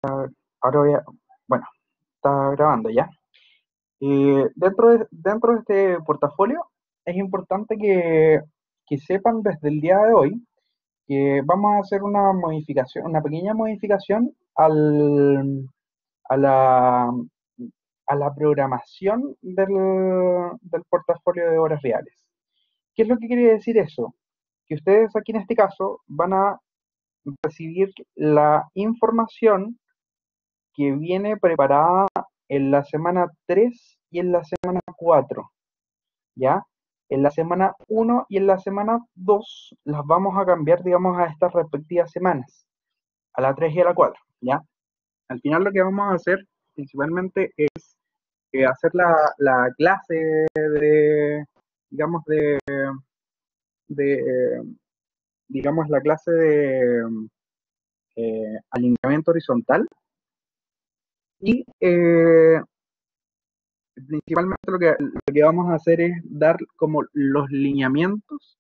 Ahora voy a, bueno, está grabando ya. Dentro de este portafolio es importante que sepan desde el día de hoy que vamos a hacer una modificación, una pequeña modificación a a la programación del portafolio de horas reales. ¿Qué es lo que quiere decir eso? Que ustedes aquí en este caso van a recibir la información que viene preparada en la semana 3 y en la semana 4, ¿ya? En la semana 1 y en la semana 2 las vamos a cambiar, digamos, a estas respectivas semanas, a la 3 y a la 4, ¿ya? Al final lo que vamos a hacer principalmente es hacer la clase de, digamos, de digamos, la clase de alineamiento horizontal y principalmente lo que vamos a hacer es dar como los lineamientos,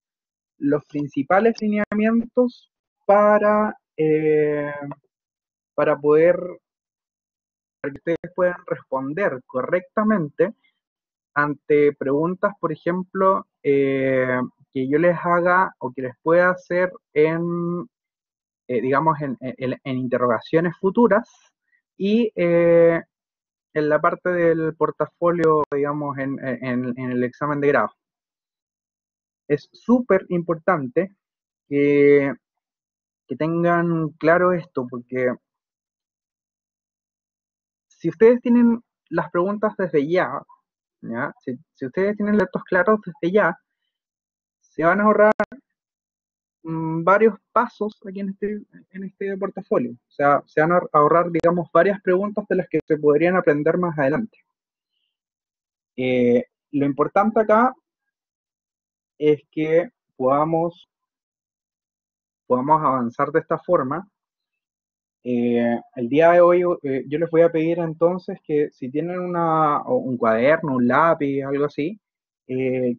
los principales lineamientos para, para poder, para que ustedes puedan responder correctamente ante preguntas, por ejemplo, que yo les haga o que les pueda hacer digamos, en interrogaciones futuras y en la parte del portafolio, digamos, en el examen de grado. Es súper importante que, que tengan claro esto, porque si ustedes tienen las preguntas desde ya, ¿ya? Si ustedes tienen datos claros desde ya, se van a ahorrar varios pasos aquí en este portafolio. O sea, se van a ahorrar, digamos, varias preguntas de las que se podrían aprender más adelante. Lo importante acá es que podamos avanzar de esta forma. El día de hoy yo les voy a pedir entonces que si tienen o un cuaderno, un lápiz, algo así, que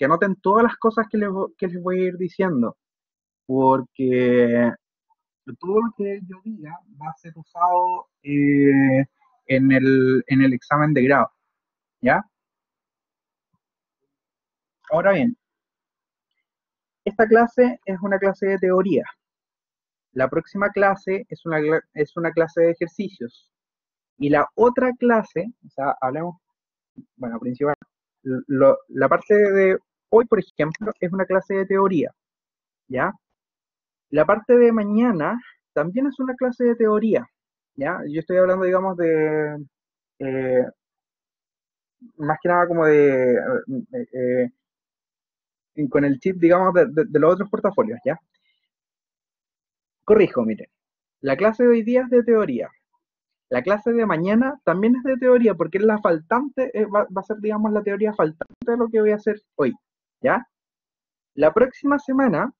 anoten todas las cosas que les voy a ir diciendo, porque todo lo que yo diga va a ser usado en el examen de grado, ¿ya? Ahora bien, esta clase es una clase de teoría. La próxima clase es una clase de ejercicios. Y la otra clase, o sea, hablemos, bueno, principal, la parte de hoy, por ejemplo, es una clase de teoría, ¿ya? La parte de mañana también es una clase de teoría, ¿ya? Yo estoy hablando, digamos, eh, más que nada como con el chip, digamos, de los otros portafolios, ¿ya? Corrijo, miren, la clase de hoy día es de teoría. La clase de mañana también es de teoría, porque es la faltante, va a ser, digamos, la teoría faltante de lo que voy a hacer hoy, ¿ya? La próxima semana,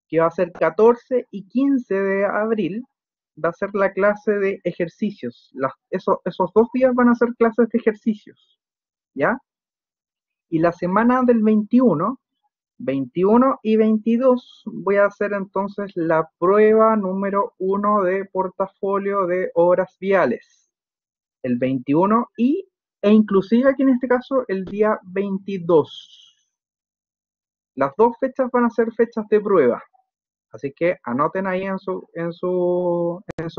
que va a ser 14 y 15 de abril, va a ser la clase de ejercicios. Esos 2 días van a ser clases de ejercicios, ¿ya? Y la semana del 21 y 22 voy a hacer entonces la prueba número 1 de portafolio de obras viales. El 21 e inclusive aquí en este caso el día 22. Las dos fechas van a ser fechas de prueba, así que anoten ahí en su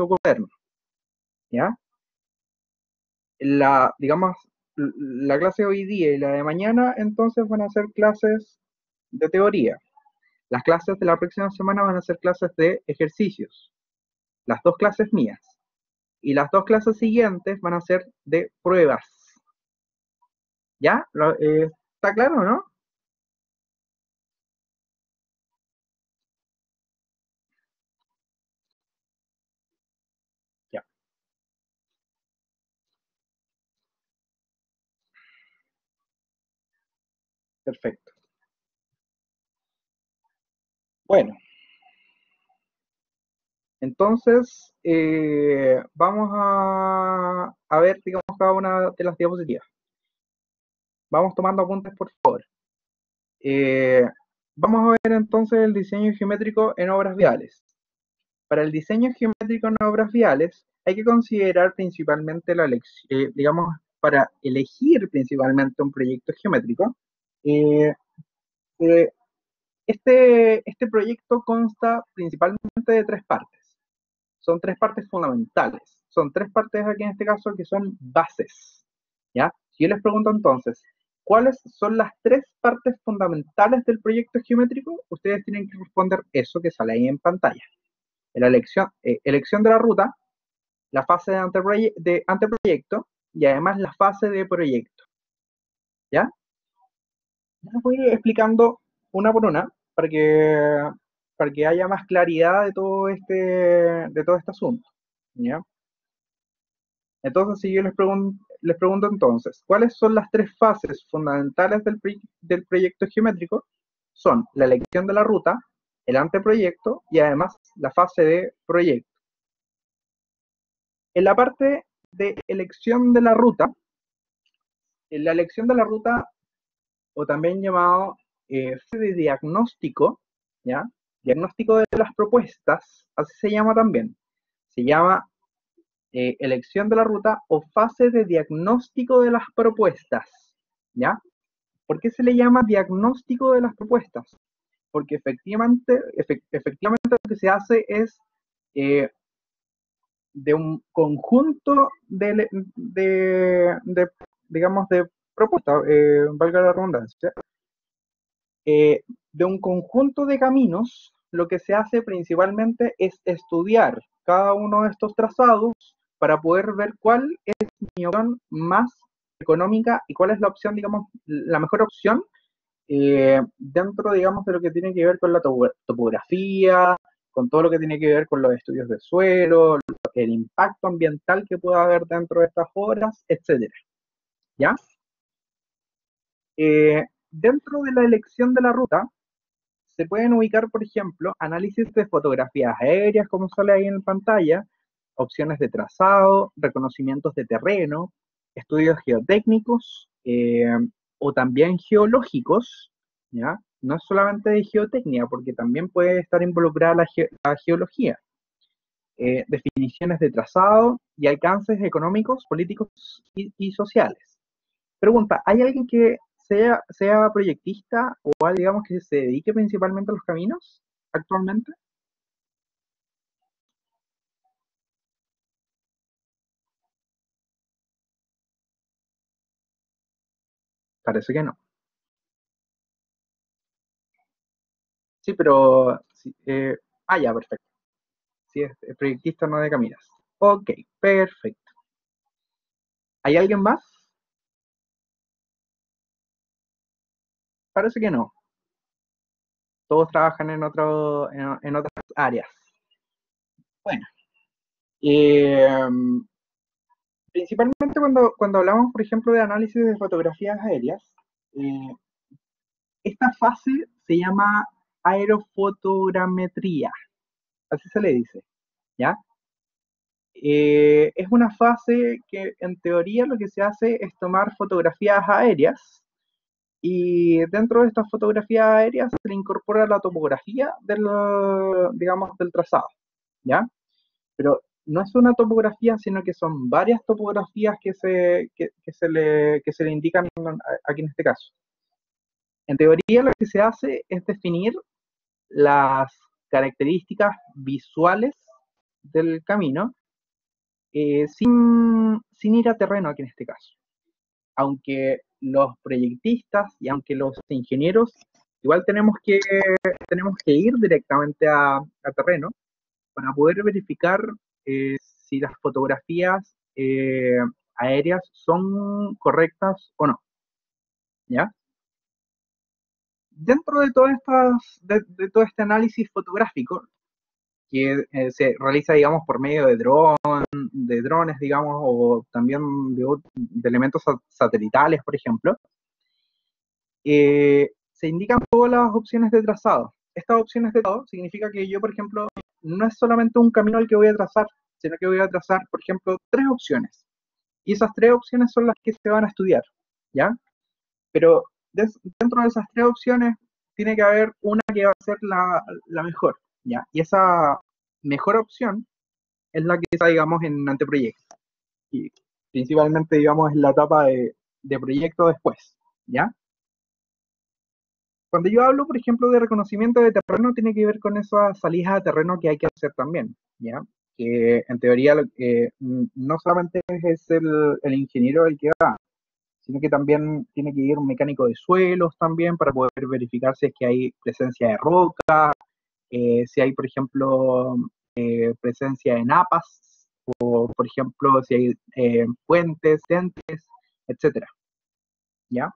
cuaderno, ¿ya? Digamos, la clase de hoy día y la de mañana entonces van a ser clases de teoría. Las clases de la próxima semana van a ser clases de ejercicios, las dos clases mías. Y las dos clases siguientes van a ser de pruebas. ¿Ya? ¿Está claro, no? Ya, perfecto. Bueno, entonces vamos a ver, digamos, cada una de las diapositivas. Vamos tomando apuntes, por favor. Eh, Vamos a ver entonces el diseño geométrico en obras viales. Para el diseño geométrico en obras viales hay que considerar principalmente la elección, digamos, para elegir principalmente un proyecto geométrico, eh, eh, este proyecto consta principalmente de tres partes. Son tres partes fundamentales. Son tres partes aquí en este caso que son bases. ¿Ya? Si yo les pregunto entonces, ¿cuáles son las tres partes fundamentales del proyecto geométrico? Ustedes tienen que responder eso que sale ahí en pantalla. La elección de la ruta, la fase de anteproyecto y además la fase de proyecto. ¿Ya? Yo les voy explicando una por una para que haya más claridad de todo este asunto. ¿Ya? Entonces, si yo les pregunto entonces, ¿cuáles son las tres fases fundamentales del proyecto geométrico? Son la elección de la ruta, el anteproyecto y además la fase de proyecto. En la parte de elección de la ruta, en la elección de la ruta, o también llamado fase de diagnóstico, ¿ya? Diagnóstico de las propuestas, así se llama también. Se llama elección de la ruta o fase de diagnóstico de las propuestas, ¿ya? ¿Por qué se le llama diagnóstico de las propuestas? Porque efectivamente lo que se hace es eh, de un conjunto digamos, de propuestas, valga la redundancia, de un conjunto de caminos, lo que se hace principalmente es estudiar cada uno de estos trazados para poder ver cuál es mi opción más económica y cuál es la opción, digamos, la mejor opción dentro, digamos, de lo que tiene que ver con la topografía, con todo lo que tiene que ver con los estudios del suelo, el impacto ambiental que pueda haber dentro de estas obras, etcétera. ¿Ya? Dentro de la elección de la ruta, se pueden ubicar, por ejemplo, análisis de fotografías aéreas, como sale ahí en pantalla, opciones de trazado, reconocimientos de terreno, estudios geotécnicos o también geológicos, ¿ya? No es solamente de geotecnia, porque también puede estar involucrada la geología. Definiciones de trazado y alcances económicos, políticos y sociales. Pregunta, ¿hay alguien que sea proyectista o digamos que se dedique principalmente a los caminos actualmente? Parece que no. Sí, pero sí, ya, perfecto. Sí, es proyectista, no de caminos. Ok, perfecto. ¿Hay alguien más? Parece que no. Todos trabajan en otras áreas. Bueno, eh, principalmente cuando hablamos, por ejemplo, de análisis de fotografías aéreas, eh, esta fase se llama aerofotogrametría, así se le dice, ¿ya? Es una fase que en teoría lo que se hace es tomar fotografías aéreas y dentro de estas fotografías aéreas se le incorpora la topografía digamos, del trazado, ¿ya? Pero no es una topografía, sino que son varias topografías que se le indican aquí en este caso. En teoría lo que se hace es definir las características visuales del camino sin ir a terreno aquí en este caso. Aunque los proyectistas y aunque los ingenieros igual tenemos que ir directamente a terreno para poder verificar si las fotografías aéreas son correctas o no, ¿ya? Dentro de de todo este análisis fotográfico, que se realiza, digamos, por medio de drones, digamos, o también de elementos satelitales, por ejemplo, se indican todas las opciones de trazado. Estas opciones de trazado significa que yo, por ejemplo, no es solamente un camino al que voy a trazar, sino que voy a trazar, por ejemplo, tres opciones. Y esas tres opciones son las que se van a estudiar, ¿ya? Pero dentro de esas tres opciones tiene que haber una que va a ser la mejor, ¿ya? Y esa mejor opción es la que está, digamos, en anteproyecto. Y principalmente, digamos, en la etapa de proyecto después, ¿ya? Cuando yo hablo, por ejemplo, de reconocimiento de terreno, tiene que ver con esas salidas a terreno que hay que hacer también, ¿ya? Que en teoría no solamente es el ingeniero el que va, sino que también tiene que ir un mecánico de suelos también para poder verificar si es que hay presencia de roca, si hay, por ejemplo, presencia de napas, o por ejemplo, si hay puentes, dentes, etcétera, ¿ya?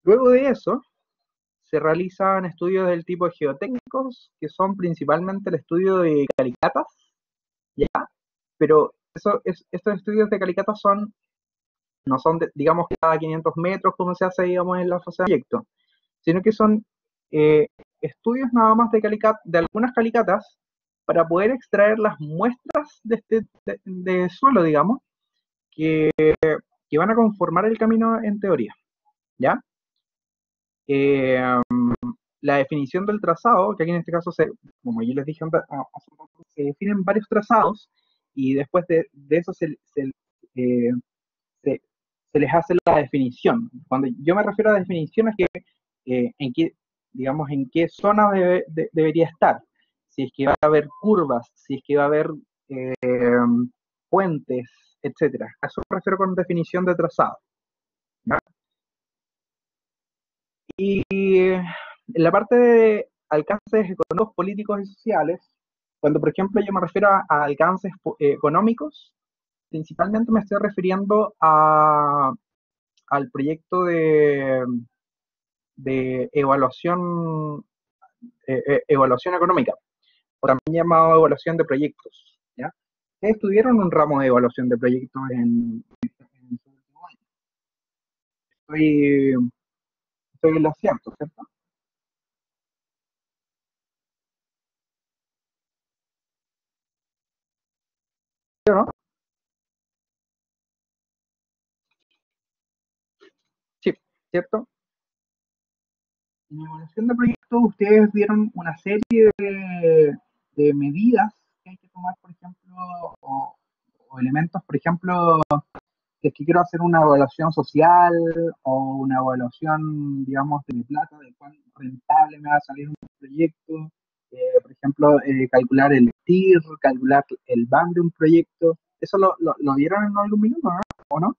Luego de eso, se realizan estudios del tipo geotécnicos, que son principalmente el estudio de calicatas, ¿ya? Pero estos estudios de calicatas no son, digamos, cada 500 metros como se hace, digamos, en la fase de proyecto, sino que son eh, estudios nada más de algunas calicatas para poder extraer las muestras de suelo, digamos, que, que van a conformar el camino en teoría, ¿ya? Eh, la definición del trazado, que aquí en este caso, como yo les dije hace un rato, se definen varios trazados y después de eso eh, se- se les hace la definición. Cuando yo me refiero a definición es que en qué, digamos, en qué zona debería estar. Si es que va a haber curvas, si es que va a haber eh, puentes, etcétera. A eso me refiero con definición de trazado, ¿ya? Y en la parte de alcances económicos, políticos y sociales, cuando por ejemplo yo me refiero a alcances económicos, principalmente me estoy refiriendo al proyecto de evaluación económica, o también llamado evaluación de proyectos, ¿ya? Ustedes tuvieron un ramo de evaluación de proyectos en su último año. Estoy, estoy en lo cierto, ¿cierto? ¿Sí o no? Sí, ¿cierto? En la evaluación de proyectos ustedes vieron una serie de medidas que hay que tomar, por ejemplo, o elementos, por ejemplo, si es que quiero hacer una evaluación social o una evaluación, digamos, de mi plata, de cuán rentable me va a salir un proyecto, por ejemplo, calcular el TIR, calcular el BAM de un proyecto. ¿Eso lo vieron en algún minuto, no? ¿O no?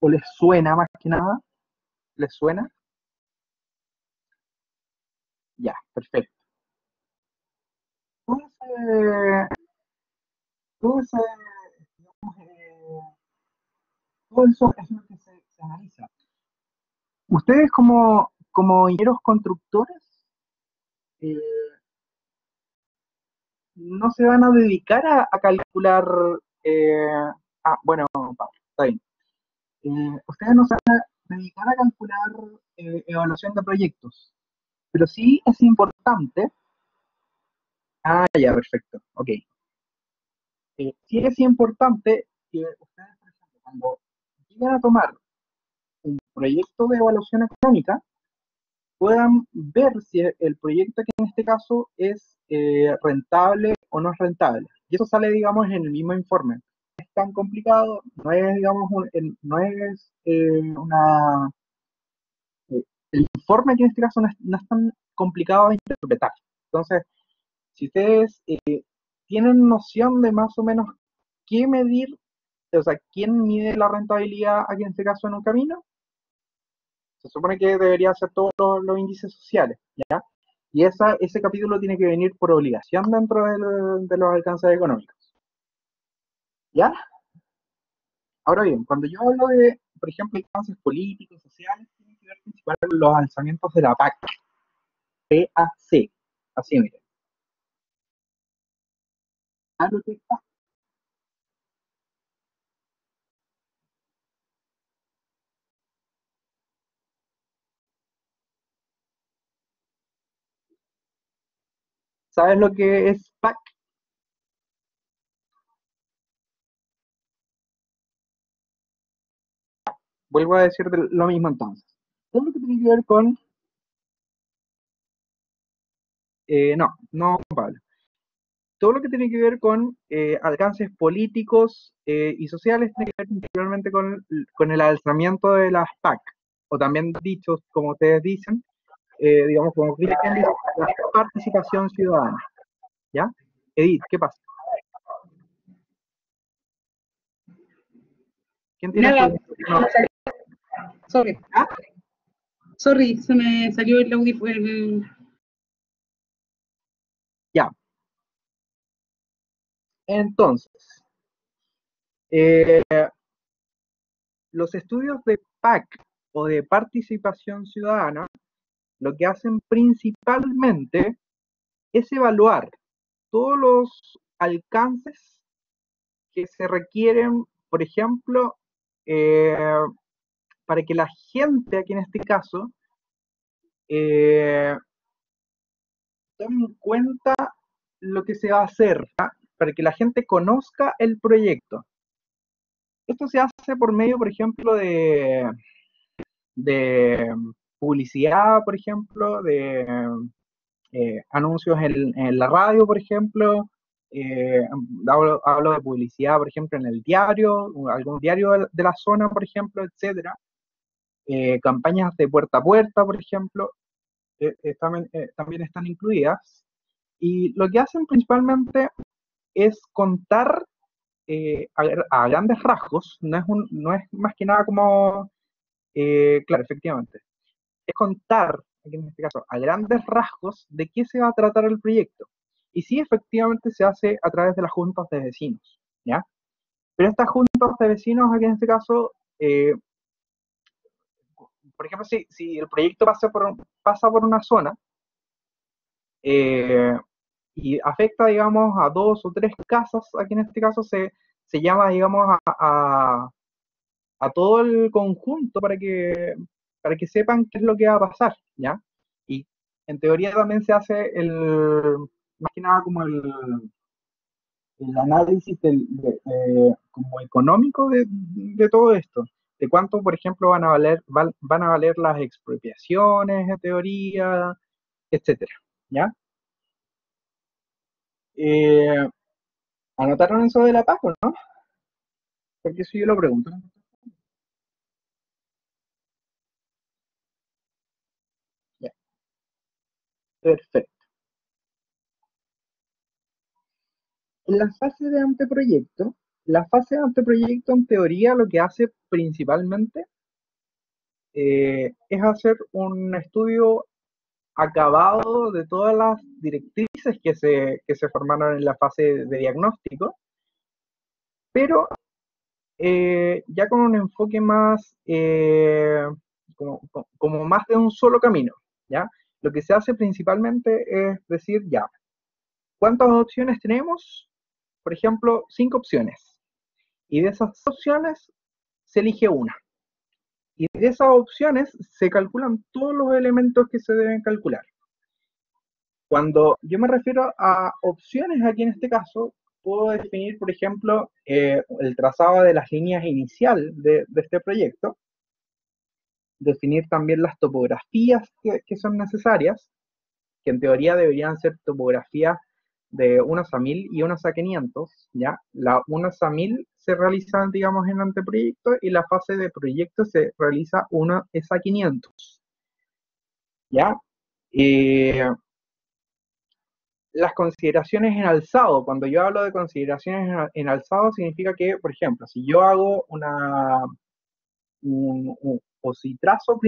¿O les suena más que nada? ¿Les suena? Ya, perfecto. Todo todo ese, digamos, todo eso es lo que se analiza. Ustedes como ingenieros constructores, eh, no se van a dedicar a calcular, eh, bueno, Pablo, está bien. Ustedes no se van a dedicar a calcular evaluación de proyectos, pero sí es importante. Ya, perfecto, ok. Sí es importante que ustedes, por ejemplo, cuando lleguen a tomar un proyecto de evaluación económica, puedan ver si el proyecto que en este caso es rentable o no es rentable. Y eso sale, digamos, en el mismo informe. No es tan complicado, no es, digamos, no es el informe que en este caso no es tan complicado de interpretar. Entonces, si ustedes tienen noción de más o menos qué medir, o sea, quién mide la rentabilidad aquí en este caso en un camino, se supone que debería ser todos los índices sociales, ¿ya? Y ese capítulo tiene que venir por obligación dentro de los alcances económicos, ¿ya? Ahora bien, cuando yo hablo de, por ejemplo, alcances políticos, sociales, tiene que ver principalmente con los alzamientos de la PAC, así mire. ¿Sabes lo que es PAC? ¿Sabes lo que es PAC? Vuelvo a decir lo mismo entonces. Todo lo que tiene que ver con no, Pablo. Todo lo que tiene que ver con alcances políticos y sociales tiene que ver principalmente con el alzamiento de las PAC, o también dichos, como ustedes dicen, digamos, como Cristian dice, la participación ciudadana. ¿Ya? Edith, ¿qué pasa? ¿Quién tiene Nada, su... No, sorry. ¿ah? Sorry, se me salió el audífono. Ya. Entonces, eh, los estudios de PAC o de participación ciudadana lo que hacen principalmente es evaluar todos los alcances que se requieren, por ejemplo, eh, para que la gente, aquí en este caso, eh, tome en cuenta lo que se va a hacer, ¿ya? Para que la gente conozca el proyecto. Esto se hace por medio, por ejemplo, de publicidad, por ejemplo, de anuncios en la radio, por ejemplo. eh, hablo de publicidad, por ejemplo, en el diario, algún diario de la zona, por ejemplo, etcétera. Campañas de puerta a puerta, por ejemplo, también están incluidas. Y lo que hacen principalmente es contar a grandes rasgos, no es más que nada como, claro, efectivamente, es contar, aquí en este caso, a grandes rasgos de qué se va a tratar el proyecto. Y sí, efectivamente se hace a través de las juntas de vecinos, ¿ya? Pero estas juntas de vecinos, aquí en este caso, por ejemplo, si el proyecto pasa por una zona eh, y afecta, digamos, a dos o tres casas, aquí en este caso se llama, digamos, a todo el conjunto para que sepan qué es lo que va a pasar, ¿ya? Y en teoría también se hace más que nada como el análisis como económico de todo esto, de cuánto, por ejemplo, van a valer las expropiaciones, en teoría, etcétera, ¿ya? Eh, ¿Anotaron eso de la PAC o no? Porque eso yo lo pregunto. Ya, perfecto. En la fase de anteproyecto en teoría lo que hace principalmente es hacer un estudio acabado de todas las directrices que se formaron en la fase de diagnóstico, pero ya con un enfoque más, como más de un solo camino, ¿ya? Lo que se hace principalmente es decir, ya, ¿cuántas opciones tenemos? Por ejemplo, 5 opciones. Y de esas opciones se elige una. Y de esas opciones se calculan todos los elementos que se deben calcular. Cuando yo me refiero a opciones aquí en este caso, puedo definir, por ejemplo, el trazado de las líneas inicial de este proyecto, definir también las topografías que son necesarias, que en teoría deberían ser topografías de unos a 1000 y unos a 500, ¿ya? La unos a 1000 se realizan, digamos, en anteproyecto y la fase de proyecto se realiza una es a 500, ¿ya? Eh, las consideraciones en alzado, cuando yo hablo de consideraciones en alzado, significa que, por ejemplo, si yo hago o si trazo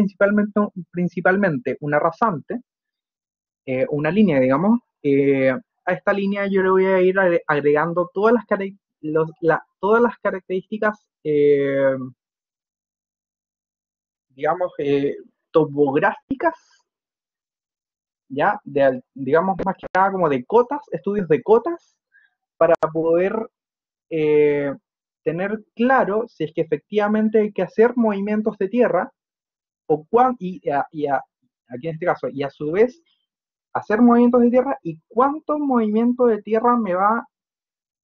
principalmente una rasante, una línea, digamos, a esta línea yo le voy a ir agregando todas las características, digamos, topográficas, ya, digamos, más que nada como de cotas, estudios de cotas, para poder eh, tener claro si es que efectivamente hay que hacer movimientos de tierra o aquí en este caso, y a su vez hacer movimientos de tierra y cuánto movimiento de tierra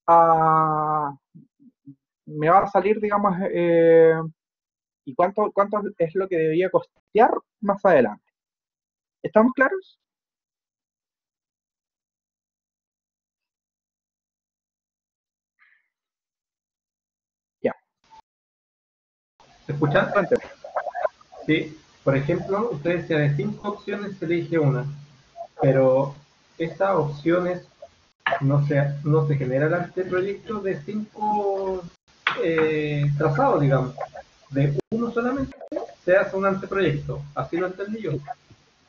a, me va a salir, digamos, y cuánto es lo que debería costear más adelante. ¿Estamos claros? ¿Se escucha? Cuénteme. Sí. Por ejemplo, usted decía de 5 opciones se elige una, pero estas opciones no se genera el anteproyecto de 5 trazados, digamos. De uno solamente se hace un anteproyecto. Así lo entendí yo.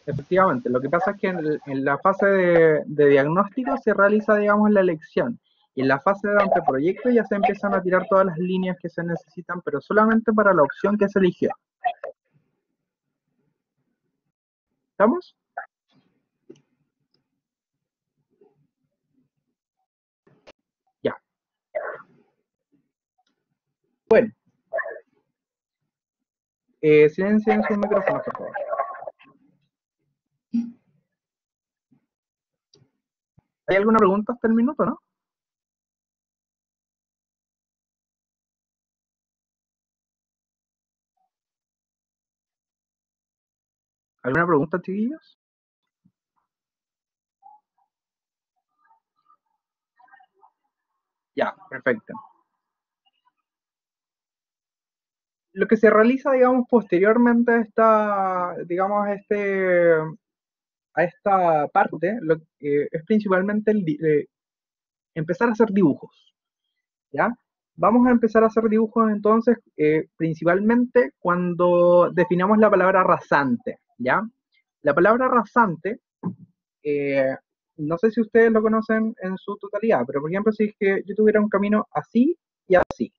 Efectivamente, lo que pasa es que en la fase de diagnóstico se realiza, digamos, la elección. Y en la fase de anteproyecto ya se empiezan a tirar todas las líneas que se necesitan, pero solamente para la opción que se eligió. ¿Estamos? Ya. Bueno, silencien sus micrófonos, por favor. ¿Hay alguna pregunta hasta el minuto, no? ¿Alguna pregunta, chiquillos? Ya, perfecto. Lo que se realiza, digamos, posteriormente a esta, digamos, a esta parte, es principalmente empezar a hacer dibujos, ¿ya? Vamos a empezar a hacer dibujos entonces, principalmente cuando definamos la palabra rasante, ¿ya? La palabra rasante, eh, no sé si ustedes lo conocen en su totalidad, pero por ejemplo, si es que yo tuviera un camino así y así,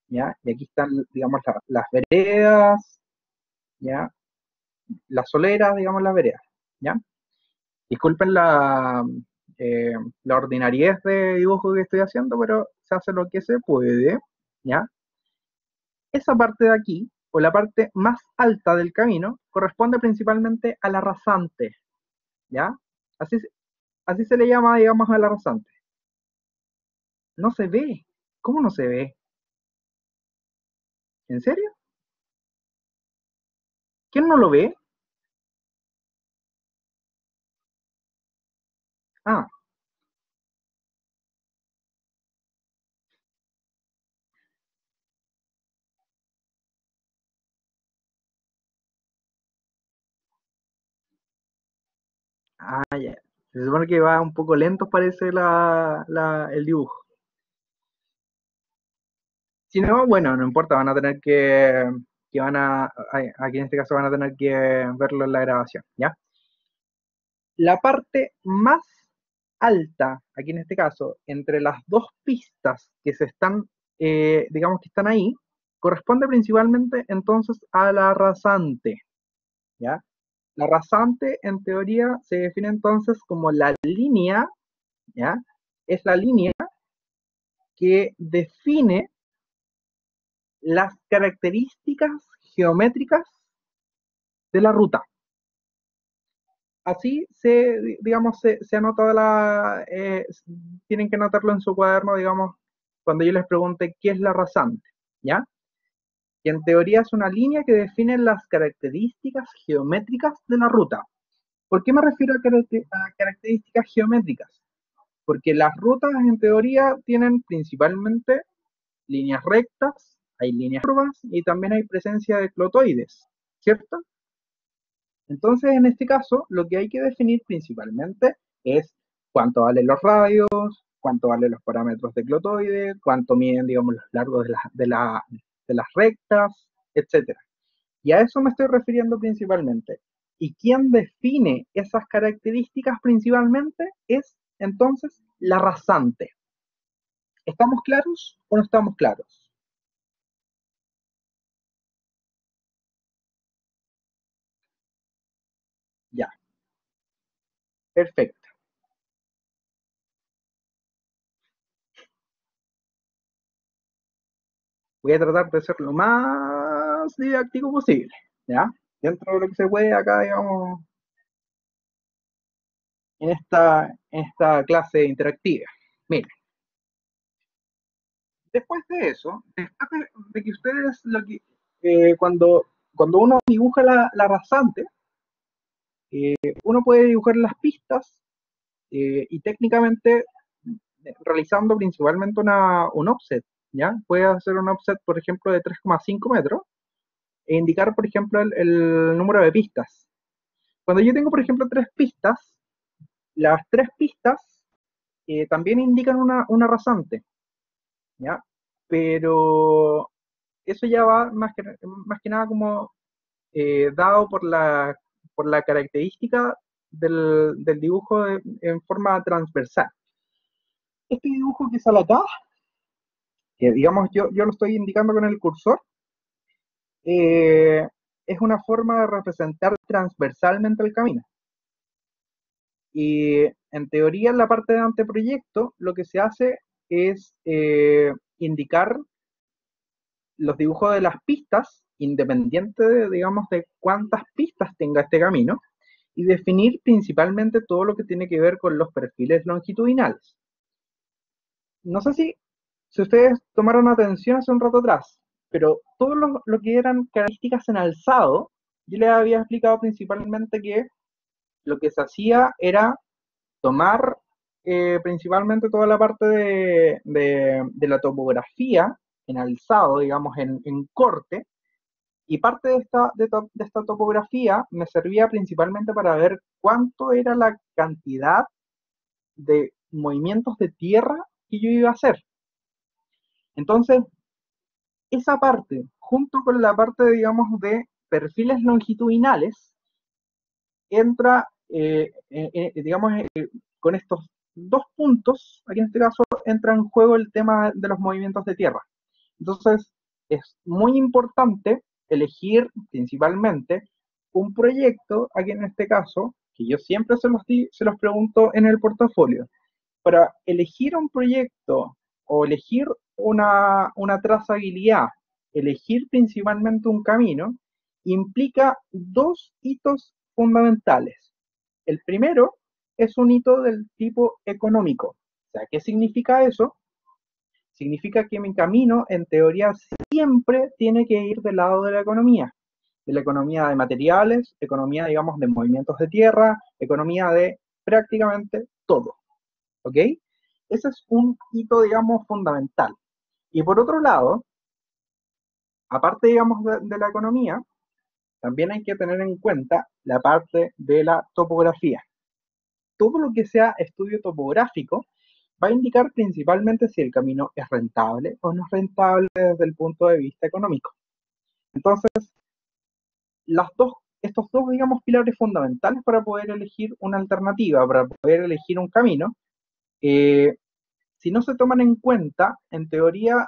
¿ya? Y aquí están, digamos, las veredas, ¿ya? Las soleras, digamos, las veredas, ¿ya? Disculpen la ordinariez de dibujo que estoy haciendo, pero se hace lo que se puede, ¿ya? Esa parte de aquí, o la parte más alta del camino, corresponde principalmente a la rasante, ¿ya? Así, así se le llama, digamos, a la rasante. No se ve. ¿Cómo no se ve? ¿En serio? ¿Quién no lo ve? Ah, ya. Se supone que va un poco lento, parece el dibujo. Si no, bueno, no importa, van a tener que aquí en este caso van a tener que verlo en la grabación, ¿ya? La parte más alta, aquí en este caso, entre las dos pistas que se están, digamos que están ahí, corresponde principalmente entonces a la rasante, ¿ya? La rasante, en teoría, se define entonces como la línea, ¿ya? Es la línea que define las características geométricas de la ruta. Así digamos, se anota tienen que anotarlo en su cuaderno, digamos, cuando yo les pregunte qué es la rasante, ¿ya? Que en teoría es una línea que define las características geométricas de la ruta. ¿Por qué me refiero a características geométricas? Porque las rutas en teoría tienen principalmente líneas rectas, hay líneas curvas y también hay presencia de clotoides, ¿cierto? Entonces, en este caso, lo que hay que definir principalmente es cuánto valen los radios, cuánto valen los parámetros de clotoide, cuánto miden, digamos, los largos de las rectas, etcétera. Y a eso me estoy refiriendo principalmente. Y quien define esas características principalmente es entonces la rasante. ¿Estamos claros o no estamos claros? Ya, perfecto. Voy a tratar de ser lo más didáctico posible, ¿ya? Dentro de lo que se puede acá, digamos, en esta clase interactiva. Miren, después de eso, después de que ustedes, cuando uno dibuja la rasante, uno puede dibujar las pistas y técnicamente realizando principalmente un offset, ¿ya? Puede hacer un offset, por ejemplo, de 3,5 metros, e indicar, por ejemplo, el número de pistas. Cuando yo tengo, por ejemplo, tres pistas, las tres pistas también indican una rasante, ¿ya? Pero eso ya va más que nada como dado por la característica del dibujo en forma transversal. Este dibujo que sale acá, que digamos yo lo estoy indicando con el cursor, eh, es una forma de representar transversalmente el camino. Y en teoría, en la parte de anteproyecto, lo que se hace es indicar los dibujos de las pistas, independiente de, digamos, de cuántas pistas tenga este camino, y definir principalmente todo lo que tiene que ver con los perfiles longitudinales. No sé si ustedes tomaron atención hace un rato atrás, pero todo lo que eran características en alzado, yo les había explicado principalmente que lo que se hacía era tomar principalmente toda la parte de la topografía en alzado, digamos, en corte, y parte de esta topografía me servía principalmente para ver cuánto era la cantidad de movimientos de tierra que yo iba a hacer. Entonces, esa parte, junto con la parte, digamos, de perfiles longitudinales, entra, digamos, con estos dos puntos, aquí en este caso, entra en juego el tema de los movimientos de tierra. Entonces, es muy importante elegir principalmente un proyecto, aquí en este caso, que yo siempre se los pregunto en el portafolio. Para elegir un proyecto o elegir una trazabilidad, elegir principalmente un camino, implica dos hitos fundamentales. El primero es un hito del tipo económico. O sea, ¿qué significa eso? Significa que mi camino, en teoría, siempre tiene que ir del lado de la economía de materiales, economía, digamos, de movimientos de tierra, economía de prácticamente todo. ¿Ok? Ese es un hito, digamos, fundamental. Y por otro lado, aparte, digamos, de la economía, también hay que tener en cuenta la parte de la topografía. Todo lo que sea estudio topográfico va a indicar principalmente si el camino es rentable o no es rentable desde el punto de vista económico. Entonces, estos dos, digamos, pilares fundamentales para poder elegir una alternativa, para poder elegir un camino, eh, si no se toman en cuenta, en teoría,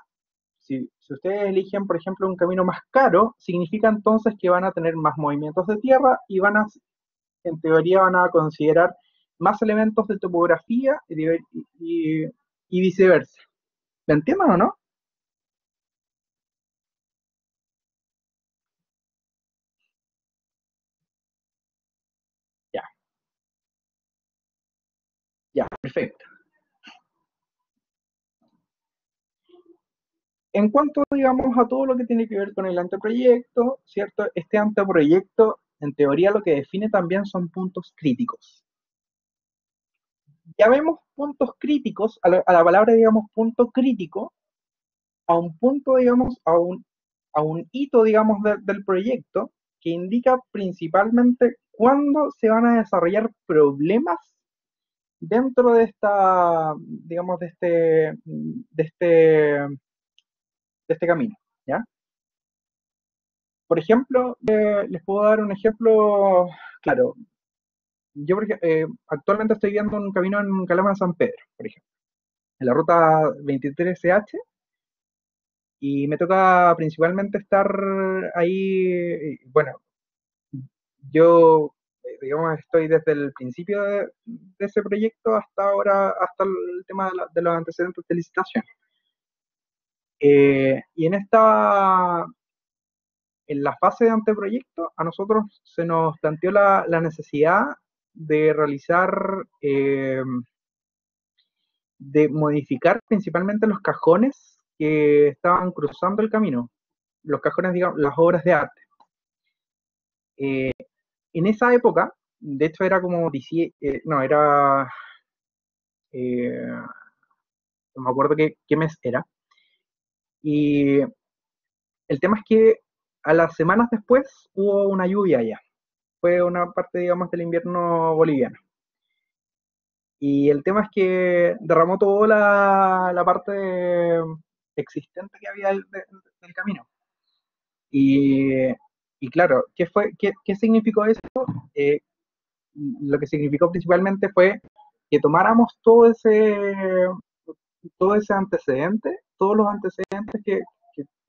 si ustedes eligen, por ejemplo, un camino más caro, significa entonces que van a tener más movimientos de tierra y en teoría, van a considerar más elementos de topografía y viceversa. ¿Me entienden o no? Ya, ya, perfecto. En cuanto, digamos, a todo lo que tiene que ver con el anteproyecto, ¿cierto? Este anteproyecto, en teoría, lo que define también son puntos críticos. Ya vemos puntos críticos, a la palabra, digamos, punto crítico, a un punto, digamos, a un hito, digamos, del proyecto, que indica principalmente cuándo se van a desarrollar problemas dentro de esta, digamos, de este camino, ¿ya? Por ejemplo, les puedo dar un ejemplo claro. Yo actualmente estoy viendo un camino en Calama de San Pedro, por ejemplo, en la ruta 23CH, y me toca principalmente estar ahí, bueno, yo, digamos, estoy desde el principio de ese proyecto hasta ahora, hasta el tema de los antecedentes de licitación. Y en la fase de anteproyecto, a nosotros se nos planteó la necesidad de realizar, de modificar principalmente los cajones que estaban cruzando el camino, los cajones, digamos, las obras de arte. Eh, en esa época, de hecho era como, no, era, no me acuerdo qué mes era, y el tema es que a las semanas después hubo una lluvia allá. Fue una parte, digamos, del invierno boliviano. Y el tema es que derramó toda la parte existente que había del camino. Y, y claro, ¿qué significó eso? Eh, lo que significó principalmente fue que tomáramos todo ese antecedente, todos los antecedentes que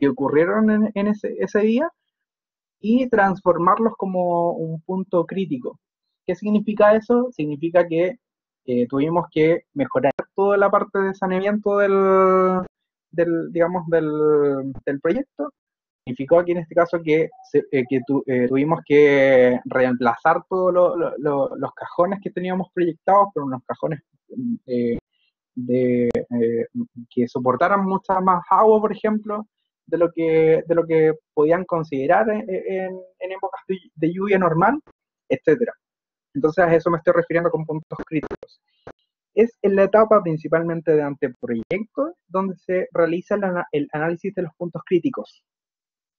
ocurrieron en ese día y transformarlos como un punto crítico. ¿Qué significa eso? Significa que tuvimos que mejorar toda la parte de saneamiento digamos, del proyecto. Significó aquí en este caso que tuvimos que reemplazar todos los cajones que teníamos proyectados por unos cajones eh, que soportaran mucha más agua, por ejemplo, de lo que podían considerar en épocas de lluvia normal, etcétera. Entonces a eso me estoy refiriendo con puntos críticos. Es en la etapa principalmente de anteproyecto donde se realiza el análisis de los puntos críticos.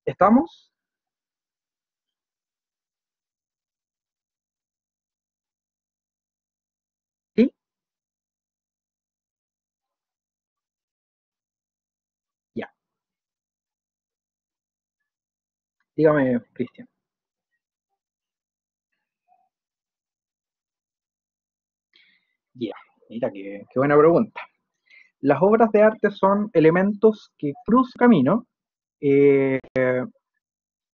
¿Estamos? ¿Sí? Ya. Dígame, Cristian. Ya. Mira, qué buena pregunta. Las obras de arte son elementos que cruzan camino eh,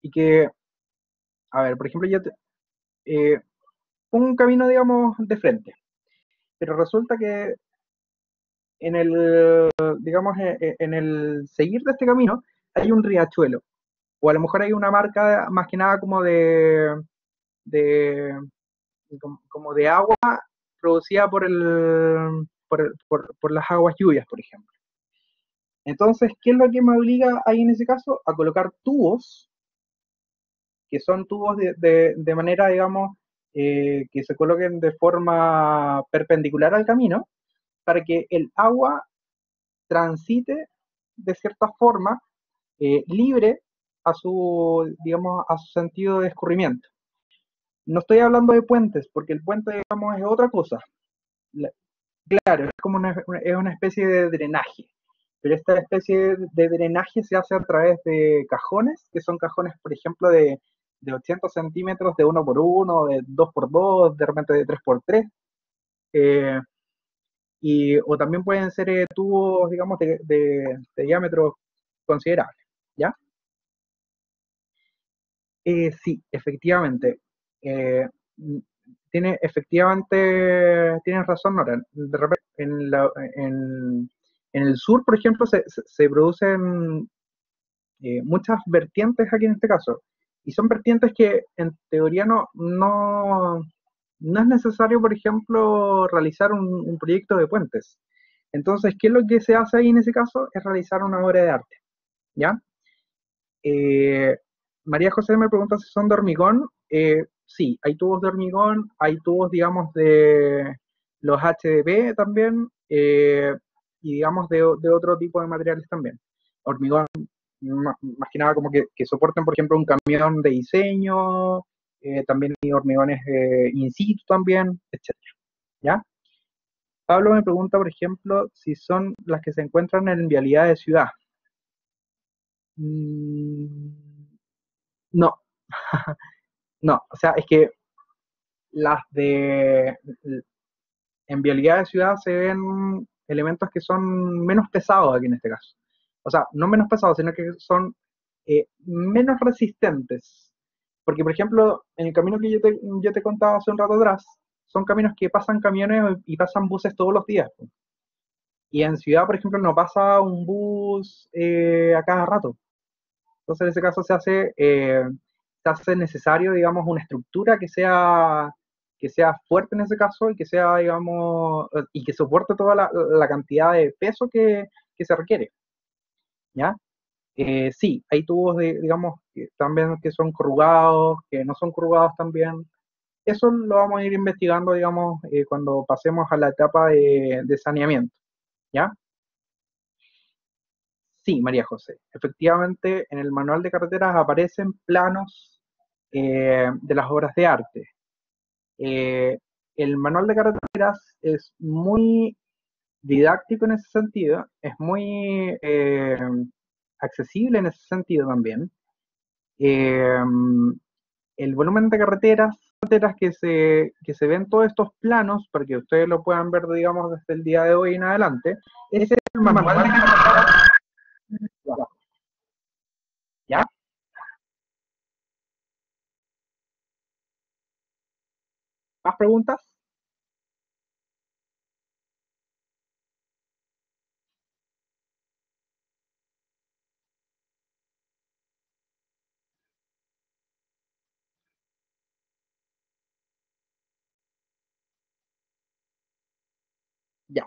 y que, a ver, por ejemplo, eh, un camino, digamos, de frente, pero resulta que en el, digamos, en el seguir de este camino hay un riachuelo, o a lo mejor hay una marca más que nada como de, como de agua producida por las aguas lluvias, por ejemplo. Entonces, ¿qué es lo que me obliga ahí en ese caso? A colocar tubos, que son tubos de manera, digamos, que se coloquen de forma perpendicular al camino, para que el agua transite de cierta forma libre a su, digamos, a su sentido de escurrimiento. No estoy hablando de puentes, porque el puente, digamos, es otra cosa. Claro, es como es una especie de drenaje, pero esta especie de drenaje se hace a través de cajones, que son cajones, por ejemplo, de 80 centímetros de 1 por 1, de 2 por 2, de repente de 3 por 3, eh, o también pueden ser tubos, digamos, de diámetro considerable, ¿ya? Sí, efectivamente. Eh, mm, tienes razón, Nora. De repente, en el sur, por ejemplo, se producen muchas vertientes aquí en este caso. Y son vertientes que en teoría no es necesario, por ejemplo, realizar un proyecto de puentes. Entonces, ¿qué es lo que se hace ahí en ese caso? Es realizar una obra de arte, ¿ya? Eh, María José me pregunta si son de hormigón. Sí, hay tubos de hormigón, hay tubos, digamos, de los HDP también, y digamos de otro tipo de materiales también. Hormigón, más que nada como que soporten, por ejemplo, un camión de diseño, también hay hormigones in situ también, etcétera. ¿Ya? Pablo me pregunta, por ejemplo, si son las que se encuentran en vialidad de ciudad. Mm, no, no, o sea, es que las en vialidad de ciudad se ven elementos que son menos pesados aquí en este caso. O sea, no menos pesados, sino que son menos resistentes. Porque, por ejemplo, en el camino que yo te contaba hace un rato atrás, son caminos que pasan camiones y pasan buses todos los días. Y en ciudad, por ejemplo, no pasa un bus a cada rato. Entonces, en ese caso se hace necesario, digamos, una estructura que sea fuerte en ese caso y que sea, digamos, y que soporte toda la cantidad de peso que se requiere, ¿ya? Sí, hay tubos digamos, que también que son corrugados, que no son corrugados también. Eso lo vamos a ir investigando, digamos, cuando pasemos a la etapa de saneamiento, ¿ya? Sí, María José. Efectivamente, en el manual de carreteras aparecen planos de las obras de arte. Eh, el manual de carreteras es muy didáctico en ese sentido, es muy accesible en ese sentido también. Eh, el volumen de carreteras que se ven todos estos planos, para que ustedes lo puedan ver, digamos, desde el día de hoy en adelante, ese es el manual de carreteras. ¿Ya? ¿Más preguntas? Ya.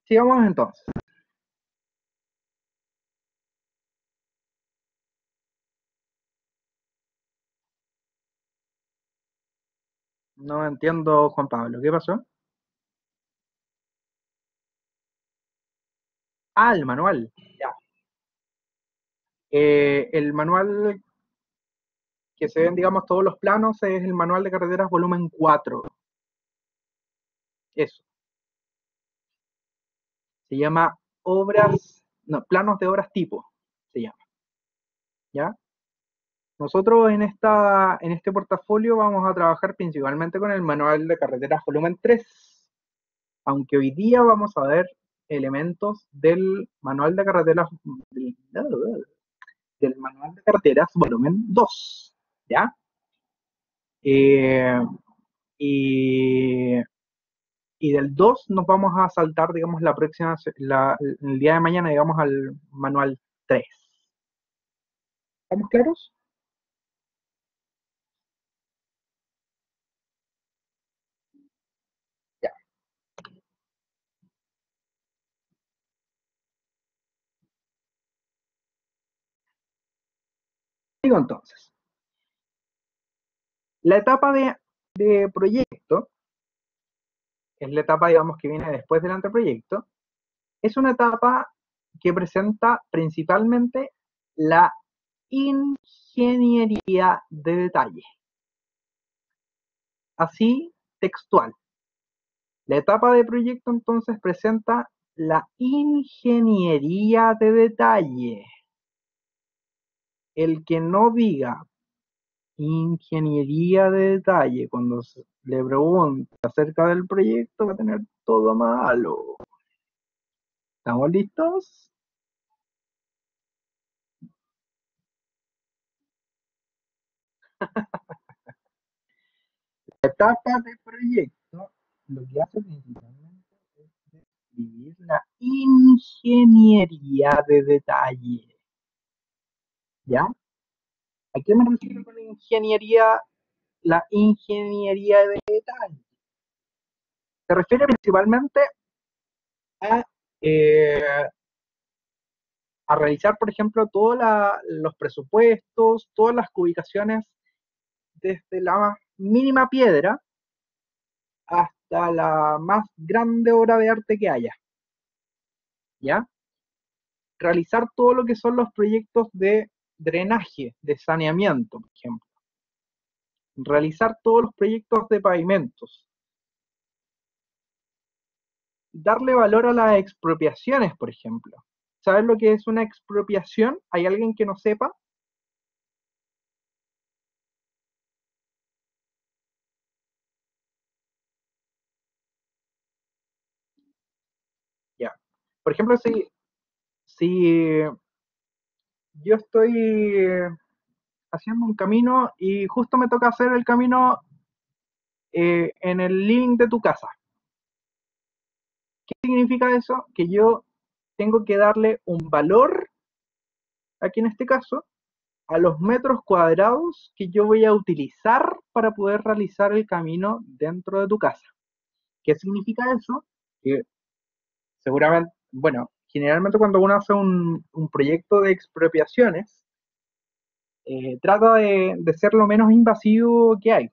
Sigamos entonces. No entiendo, Juan Pablo. ¿Qué pasó? Ah, el manual. Ya. El manual que se ven, digamos, todos los planos es el manual de carreteras volumen 4. Eso. Se llama obras, no, planos de obras tipo, se llama. ¿Ya? Nosotros en este portafolio vamos a trabajar principalmente con el manual de carreteras volumen 3, aunque hoy día vamos a ver elementos del manual de carreteras del manual de carreteras volumen 2, ¿ya? Eh, y, y del 2 nos vamos a saltar, digamos, el día de mañana, digamos, al manual 3. ¿Estamos claros? Ya. Digo entonces, la etapa de proyecto, es la etapa, digamos, que viene después del anteproyecto, es una etapa que presenta principalmente la ingeniería de detalle. Así, textual. La etapa de proyecto entonces presenta la ingeniería de detalle. El que no diga ingeniería de detalle cuando le pregunta acerca del proyecto va a tener todo malo. ¿Estamos listos? La etapa de proyecto lo que hace principalmente es describir la ingeniería de detalle. ¿Ya? ¿A qué me refiero con ingeniería? La ingeniería de detalle se refiere principalmente a, eh, a realizar, por ejemplo, todos los presupuestos, todas las ubicaciones desde la más mínima piedra hasta la más grande obra de arte que haya, ¿ya? Realizar todo lo que son los proyectos de drenaje, de saneamiento, por ejemplo. Realizar todos los proyectos de pavimentos. Darle valor a las expropiaciones, por ejemplo. ¿Sabes lo que es una expropiación? ¿Hay alguien que no sepa? Ya. Por ejemplo, si yo estoy haciendo un camino y justo me toca hacer el camino en el living de tu casa. ¿Qué significa eso? Que yo tengo que darle un valor, aquí en este caso, a los metros cuadrados que yo voy a utilizar para poder realizar el camino dentro de tu casa. ¿Qué significa eso? Que seguramente, bueno, generalmente cuando uno hace un proyecto de expropiaciones, trata de ser lo menos invasivo que hay.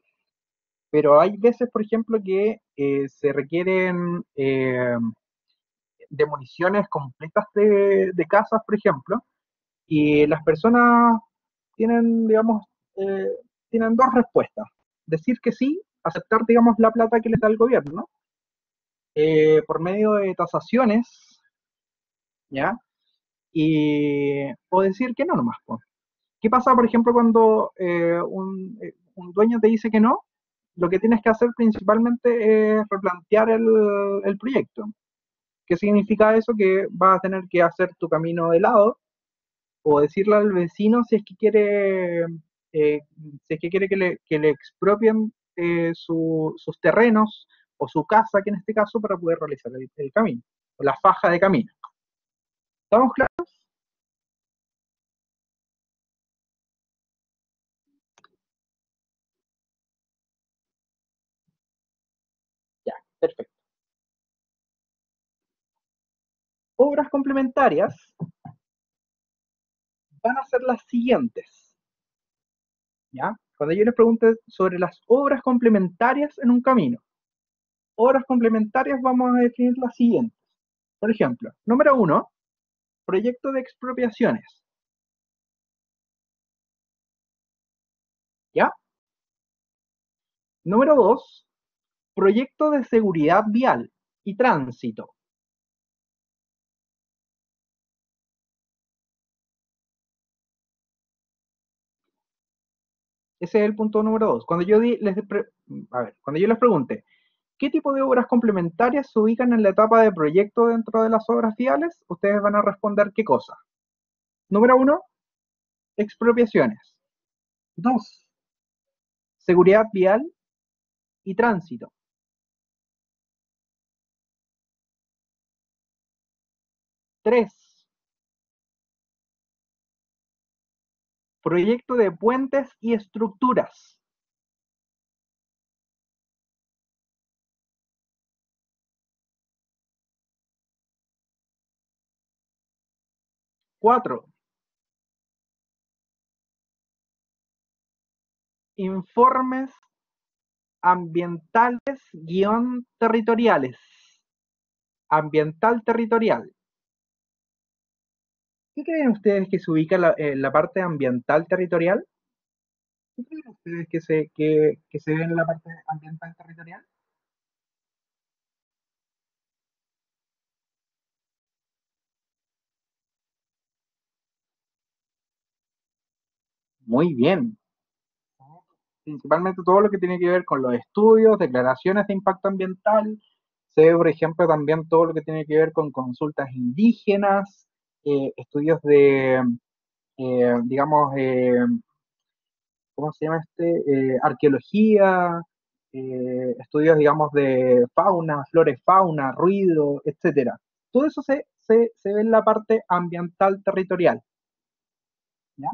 Pero hay veces, por ejemplo, que se requieren demoliciones completas de casas, por ejemplo, y las personas tienen, digamos, eh, tienen dos respuestas. Decir que sí, aceptar, digamos, la plata que les da el gobierno, por medio de tasaciones, ¿ya? O decir que no nomás, pues. ¿Qué pasa, por ejemplo, cuando un dueño te dice que no? Lo que tienes que hacer principalmente es replantear el proyecto. ¿Qué significa eso? Que vas a tener que hacer tu camino de lado o decirle al vecino si es que quiere, si es que, quiere que le expropien sus terrenos o su casa, que en este caso, para poder realizar el camino, o la faja de camino. ¿Estamos claros? Ya, perfecto. Obras complementarias van a ser las siguientes, ¿ya? Cuando yo les pregunte sobre las obras complementarias en un camino, obras complementarias vamos a definir las siguientes. Por ejemplo, número 1, proyecto de expropiaciones, ¿ya? Número 2, proyecto de seguridad vial y tránsito. Ese es el punto número 2. Cuando yo cuando yo les pregunte, ¿qué tipo de obras complementarias se ubican en la etapa de proyecto dentro de las obras viales? Ustedes van a responder qué cosa. Número 1, expropiaciones. 2, seguridad vial y tránsito. 3, proyecto de puentes y estructuras. 4, informes ambientales-territoriales. Ambiental territorial. ¿Qué creen ustedes que se ubica en la parte ambiental territorial? ¿Qué creen ustedes que se ve en la parte ambiental territorial? Muy bien. Principalmente todo lo que tiene que ver con los estudios, declaraciones de impacto ambiental. Se ve, por ejemplo, también todo lo que tiene que ver con consultas indígenas, estudios de, digamos, ¿cómo se llama arqueología, estudios, digamos, de fauna, flora y fauna, ruido, etcétera. Todo eso se ve en la parte ambiental territorial, ¿ya?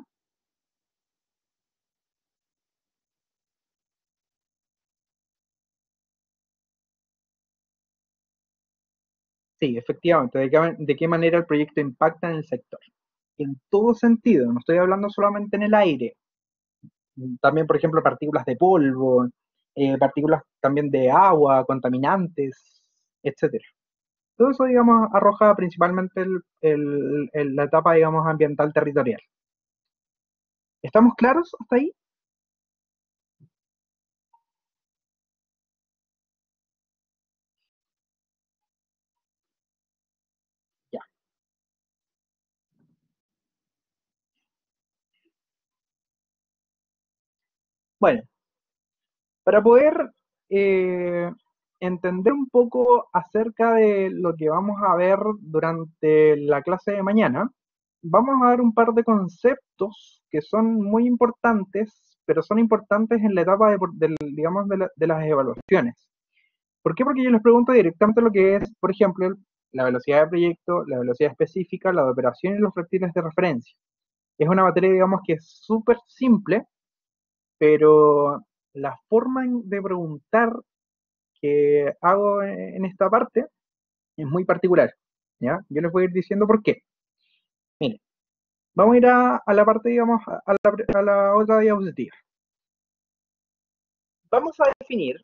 Sí, efectivamente, de qué manera el proyecto impacta en el sector. En todo sentido, no estoy hablando solamente en el aire, también, por ejemplo, partículas de polvo, partículas también de agua, contaminantes, etcétera. Todo eso, digamos, arroja principalmente la etapa, digamos, ambiental territorial. ¿Estamos claros hasta ahí? Ya. Bueno, para poder eh, entender un poco acerca de lo que vamos a ver durante la clase de mañana, vamos a ver un par de conceptos que son muy importantes, pero son importantes en la etapa digamos, de las evaluaciones. ¿Por qué? Porque yo les pregunto directamente lo que es, por ejemplo, la velocidad de proyecto, la velocidad específica, la de operación y los reptiles de referencia. Es una materia, digamos, que es súper simple, pero la forma de preguntar que hago en esta parte es muy particular, ¿ya? Yo les voy a ir diciendo por qué. Miren, vamos a ir a la parte, digamos, a la otra diapositiva. Vamos a definir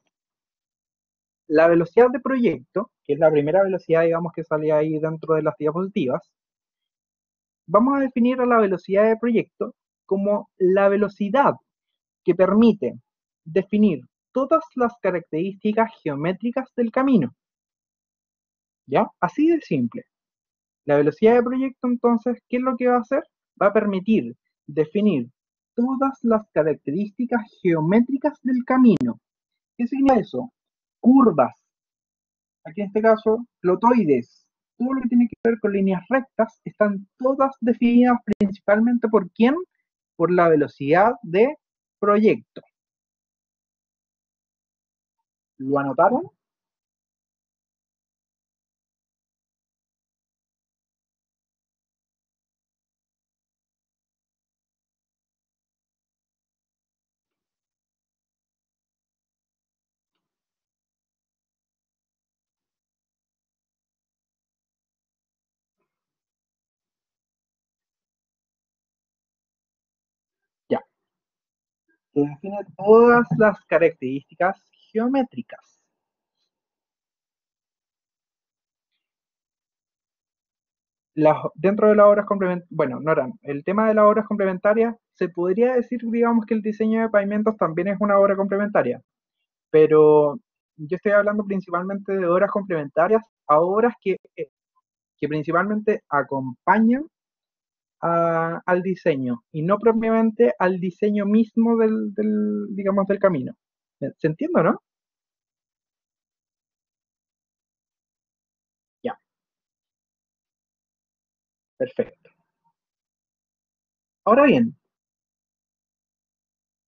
la velocidad de proyecto que es la primera velocidad, digamos, que sale ahí dentro de las diapositivas, vamos a definir a la velocidad de proyecto como la velocidad que permite definir todas las características geométricas del camino. ¿Ya? Así de simple. La velocidad de proyecto, entonces, ¿qué es lo que va a hacer? Va a permitir definir todas las características geométricas del camino. ¿Qué significa eso? Curvas, aquí en este caso, plotoides, todo lo que tiene que ver con líneas rectas, están todas definidas principalmente por quién, por la velocidad de proyecto. ¿Lo anotaron? Ya. Que define todas las características geométricas. Dentro de las obras complementarias, bueno, Noran, el tema de las obras complementarias, se podría decir, digamos, que el diseño de pavimentos también es una obra complementaria, pero yo estoy hablando principalmente de obras complementarias a obras que principalmente acompañan al diseño y no propiamente al diseño mismo digamos, del camino. ¿Se entiende, no? Ya, perfecto. Ahora bien,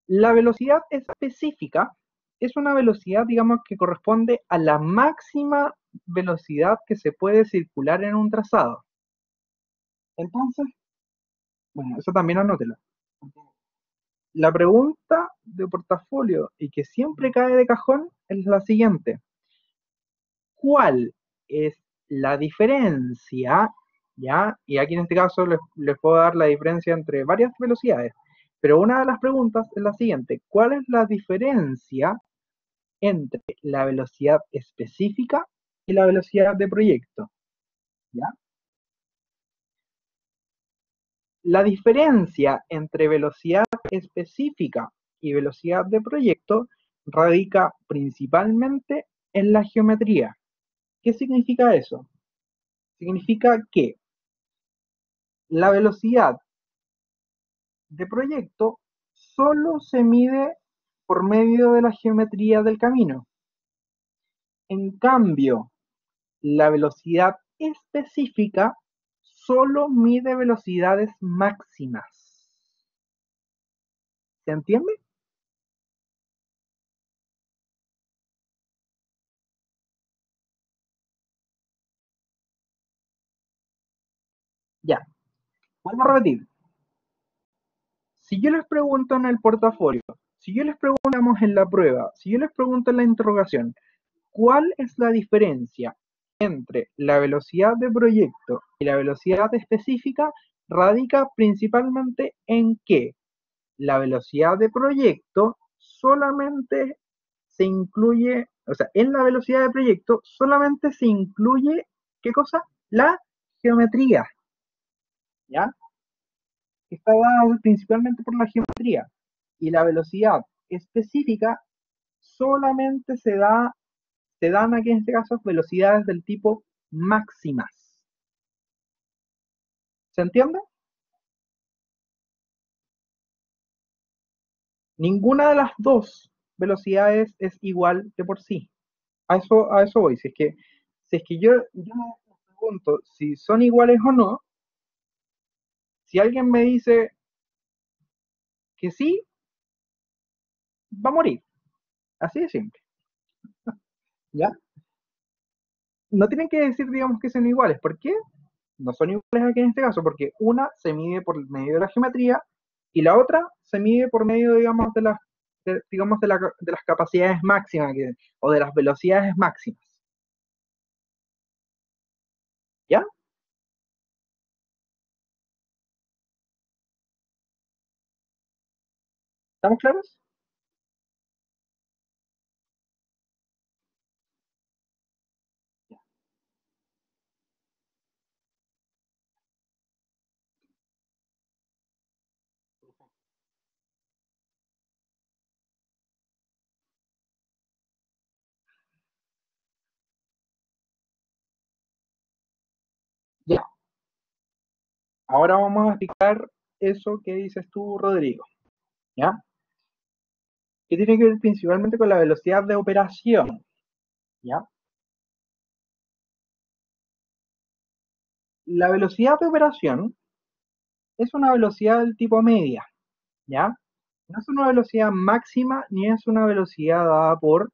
la velocidad específica es una velocidad, digamos, que corresponde a la máxima velocidad que se puede circular en un trazado. Entonces, bueno, eso también anótelo. La pregunta de portafolio y que siempre cae de cajón es la siguiente. ¿Cuál es la diferencia? ¿Ya? Y aquí en este caso les puedo dar la diferencia entre varias velocidades. Pero una de las preguntas es la siguiente. ¿Cuál es la diferencia entre la velocidad específica y la velocidad de proyecto? ¿Ya? La diferencia entre velocidad específica y velocidad de proyecto radica principalmente en la geometría. ¿Qué significa eso? Significa que la velocidad de proyecto solo se mide por medio de la geometría del camino. En cambio, la velocidad específica solo mide velocidades máximas. ¿Se entiende? Ya, vuelvo a repetir. Si yo les pregunto en el portafolio, si yo les preguntamos en la prueba, si yo les pregunto en la interrogación, ¿cuál es la diferencia entre la velocidad de proyecto y la velocidad específica? Radica principalmente en que la velocidad de proyecto solamente se incluye, o sea, en la velocidad de proyecto solamente se incluye, ¿qué cosa? La geometría, ¿ya? Que está dada principalmente por la geometría. Y la velocidad específica solamente se dan aquí en este caso velocidades del tipo máximas. ¿Se entiende? Ninguna de las dos velocidades es igual de por sí. A eso voy. Si es que yo me pregunto si son iguales o no, si alguien me dice que sí, va a morir. Así de simple. ¿Ya? No tienen que decir, digamos, que son iguales. ¿Por qué? No son iguales aquí en este caso, porque una se mide por medio de la geometría y la otra se mide por medio, digamos, de las capacidades máximas o de las velocidades máximas. ¿Ya? ¿Estamos claros? Ahora vamos a explicar eso que dices tú, Rodrigo, ¿ya? Que tiene que ver principalmente con la velocidad de operación, ¿ya? La velocidad de operación es una velocidad del tipo media, ¿ya? No es una velocidad máxima ni es una velocidad dada por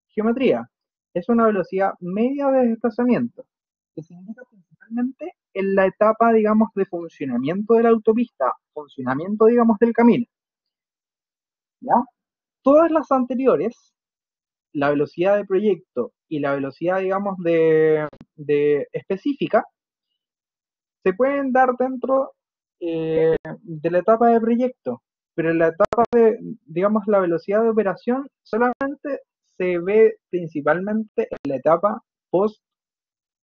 geometría. Es una velocidad media de desplazamiento, que se indica principalmente en la etapa, digamos, de funcionamiento de la autopista, funcionamiento, digamos, del camino, ¿ya? Todas las anteriores, la velocidad de proyecto y la velocidad, digamos, de específica, se pueden dar dentro de la etapa de proyecto, pero en la etapa de, digamos, la velocidad de operación solamente se ve principalmente en la etapa post,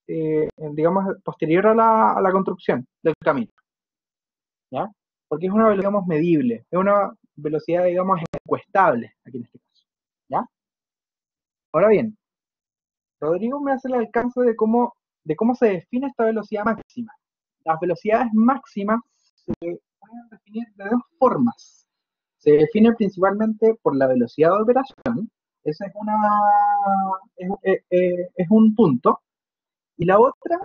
digamos, posterior a la construcción del camino, ¿ya? Porque es una velocidad, digamos, medible, es una velocidad, digamos, encuestable, aquí en este caso, ¿ya? Ahora bien, Rodrigo me hace el alcance de cómo se define esta velocidad máxima. Las velocidades máximas se pueden definir de dos formas. Se define principalmente por la velocidad de operación, ese es un punto, y la otra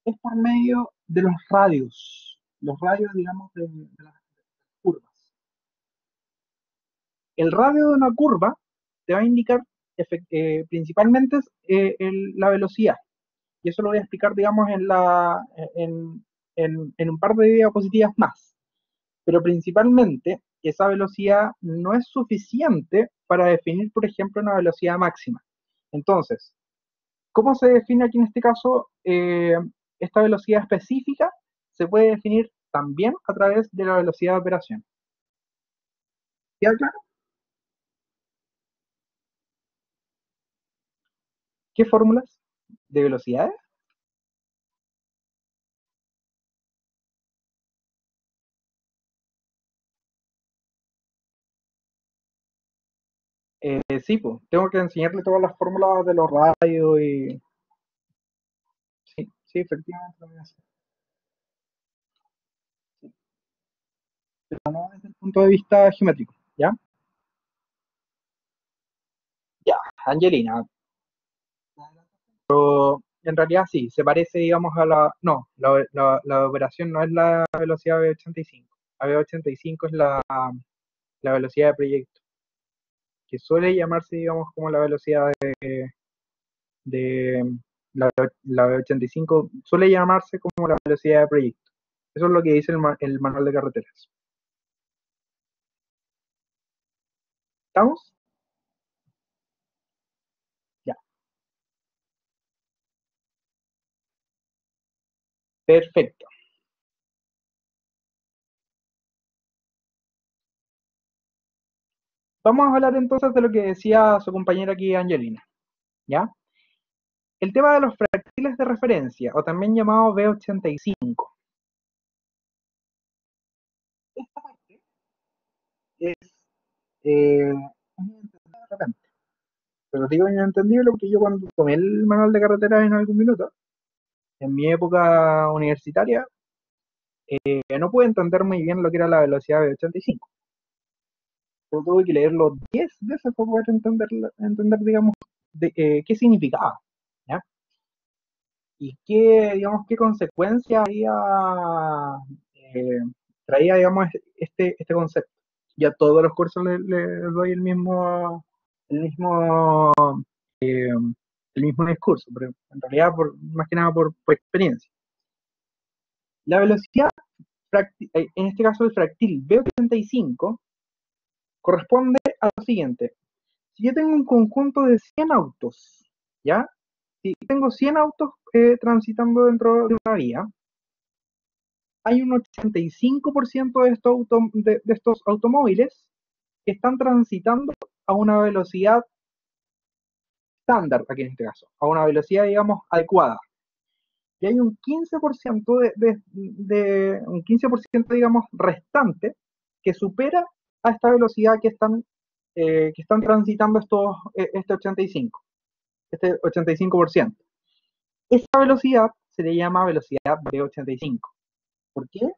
es por medio de los radios, digamos, de las curvas. El radio de una curva te va a indicar principalmente la velocidad, y eso lo voy a explicar, digamos, en un par de diapositivas más. Pero principalmente esa velocidad no es suficiente para definir, por ejemplo, una velocidad máxima. Entonces, ¿cómo se define aquí en este caso esta velocidad específica? Se puede definir también a través de la velocidad de operación. ¿Queda claro? ¿Qué fórmulas de velocidades? Sí, pues, tengo que enseñarle todas las fórmulas de los radios y... Sí, sí, efectivamente lo voy a hacer. Sí, pero no desde el punto de vista geométrico, ¿ya? Ya, Angelina, en realidad sí, se parece, digamos, a la... No, la operación no es la velocidad V85. La V85 es la velocidad de proyecto, que suele llamarse, digamos, como la velocidad de la V85, suele llamarse como la velocidad de proyecto. Eso es lo que dice el manual de carreteras. ¿Estamos? Ya, perfecto. Vamos a hablar entonces de lo que decía su compañera aquí, Angelina, ¿ya? El tema de los fractiles de referencia, o también llamado V85. Esta parte es eh, de repente, pero digo inentendible porque yo cuando tomé el manual de carreteras en algún minuto, en mi época universitaria, no pude entender muy bien lo que era la velocidad de 85. Yo tuve que leerlo 10 veces para poder entender digamos, qué significaba, ¿ya? Y qué, digamos, qué consecuencias eh, traía, digamos, este concepto. Ya todos los cursos le doy el mismo, eh, el mismo discurso, pero en realidad, más que nada por experiencia. La velocidad, en este caso el fractil V85, corresponde a lo siguiente. Si yo tengo un conjunto de 100 autos, ¿ya? Si tengo 100 autos transitando dentro de una vía, hay un 85% de estos automóviles que están transitando a una velocidad estándar, aquí en este caso, a una velocidad, digamos, adecuada. Y hay un 15% un 15%, digamos, restante que supera a esta velocidad que están transitando este 85%. Esa velocidad se le llama velocidad de 85. ¿Por qué?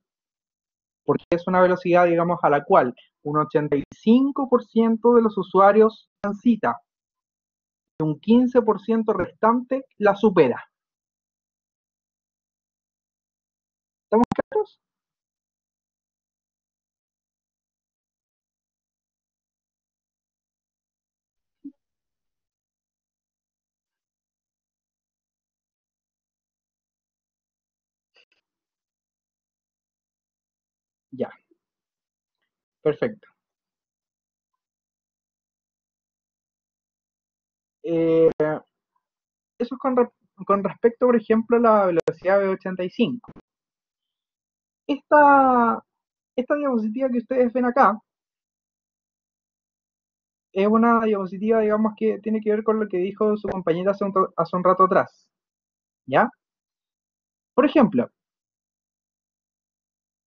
porque es una velocidad, digamos, a la cual un 85% de los usuarios transita y un 15% restante la supera. ¿Estamos claros? Ya, perfecto. Eh, eso es con respecto, por ejemplo, a la velocidad de 85. Esta, esta diapositiva que ustedes ven acá es una diapositiva, digamos, que tiene que ver con lo que dijo su compañera hace un rato atrás. ¿Ya? Por ejemplo,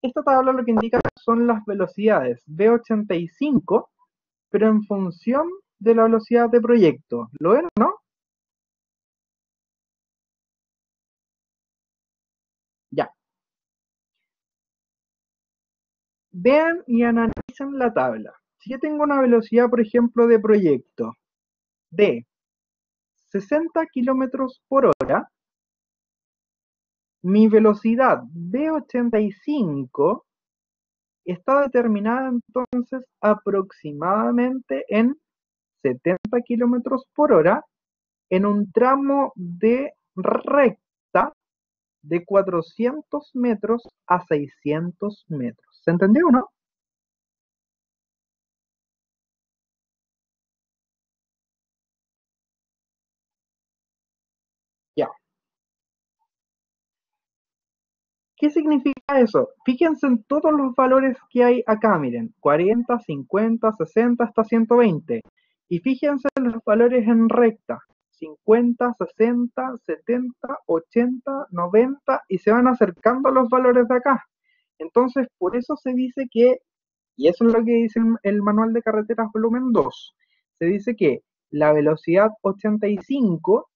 esta tabla lo que indica son las velocidades V85, pero en función de la velocidad de proyecto. ¿Lo ven o no? Ya. Vean y analicen la tabla. Si yo tengo una velocidad, por ejemplo, de proyecto de 60 kilómetros por hora, mi velocidad de 85 está determinada entonces aproximadamente en 70 kilómetros por hora en un tramo de recta de 400 metros a 600 metros. ¿Se entendió o no? Ya. ¿Qué significa eso? Fíjense en todos los valores que hay acá, miren, 40, 50, 60 hasta 120. Y fíjense en los valores en recta, 50, 60, 70, 80, 90, y se van acercando a los valores de acá. Entonces, por eso se dice que, y eso es lo que dice el manual de carreteras volumen 2, se dice que la velocidad 85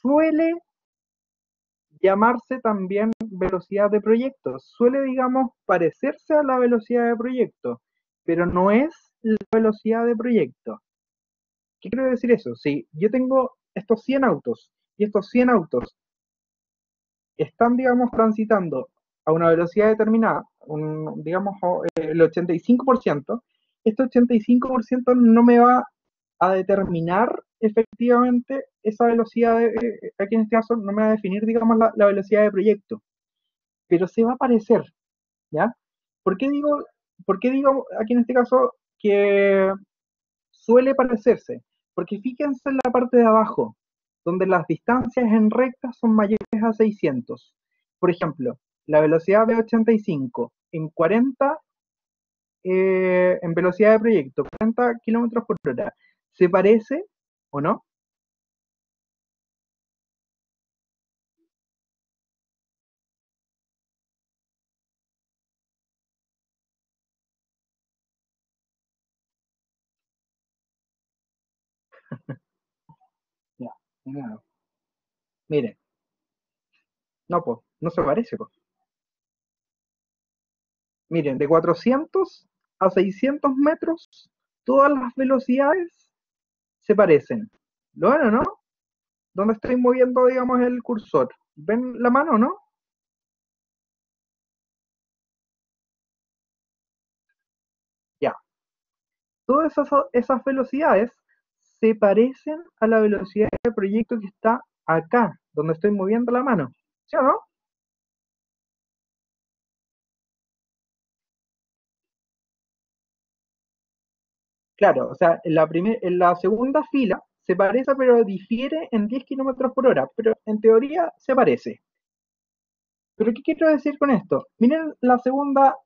suele llamarse también velocidad de proyecto. Suele, digamos, parecerse a la velocidad de proyecto, pero no es la velocidad de proyecto. ¿Qué quiero decir eso? Si yo tengo estos 100 autos y estos 100 autos están, digamos, transitando a una velocidad determinada, digamos, el 85%, este 85% no me va a determinar efectivamente esa velocidad, aquí en este caso no me va a definir, digamos, la velocidad de proyecto, pero se va a parecer, ¿ya? ¿Por qué digo, por qué digo aquí en este caso que suele parecerse? Porque fíjense en la parte de abajo, donde las distancias en recta son mayores a 600. Por ejemplo, la velocidad de 85 en 40, en velocidad de proyecto, 40 kilómetros por hora, ¿se parece o no? Ya, no. Miren, no, pues, no se parece, pues. Miren, de 400 a 600 metros, todas las velocidades se parecen. ¿Lo ven o no? ¿Dónde estoy moviendo, digamos, el cursor? ¿Ven la mano o no? Ya. Todas esas velocidades se parecen a la velocidad del proyecto que está acá, donde estoy moviendo la mano. ¿Sí o no? Claro, o sea, en la segunda fila se parece, pero difiere en 10 kilómetros por hora, pero en teoría se parece. Pero ¿qué quiero decir con esto? Miren en la segunda,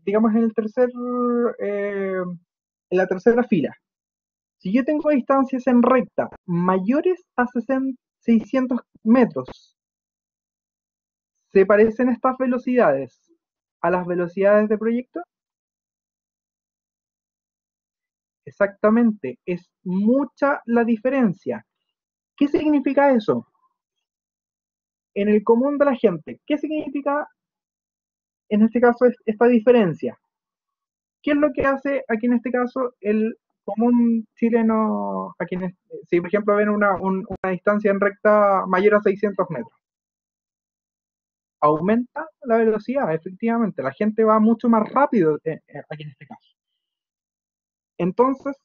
digamos en el en la tercera fila. Si yo tengo distancias en recta mayores a 600 metros, ¿se parecen estas velocidades a las velocidades de proyecto? Exactamente, es mucha la diferencia. ¿Qué significa eso? En el común de la gente, ¿qué significa en este caso es esta diferencia. ¿Qué es lo que hace aquí en este caso el común chileno? Si por ejemplo ven una distancia en recta mayor a 600 metros, aumenta la velocidad, efectivamente, la gente va mucho más rápido aquí en este caso. Entonces,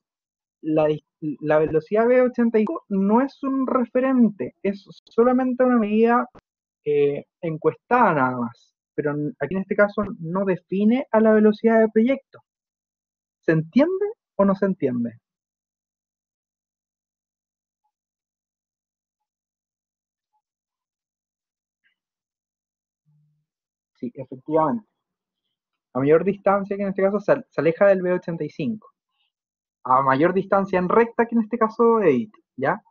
la, la velocidad V85 no es un referente, es solamente una medida encuestada nada más, pero aquí en este caso no define a la velocidad de proyecto. ¿Se entiende o no se entiende? Sí, efectivamente. A mayor distancia, que en este caso se aleja del V85. A mayor distancia en recta, que en este caso Edit, ¿ya?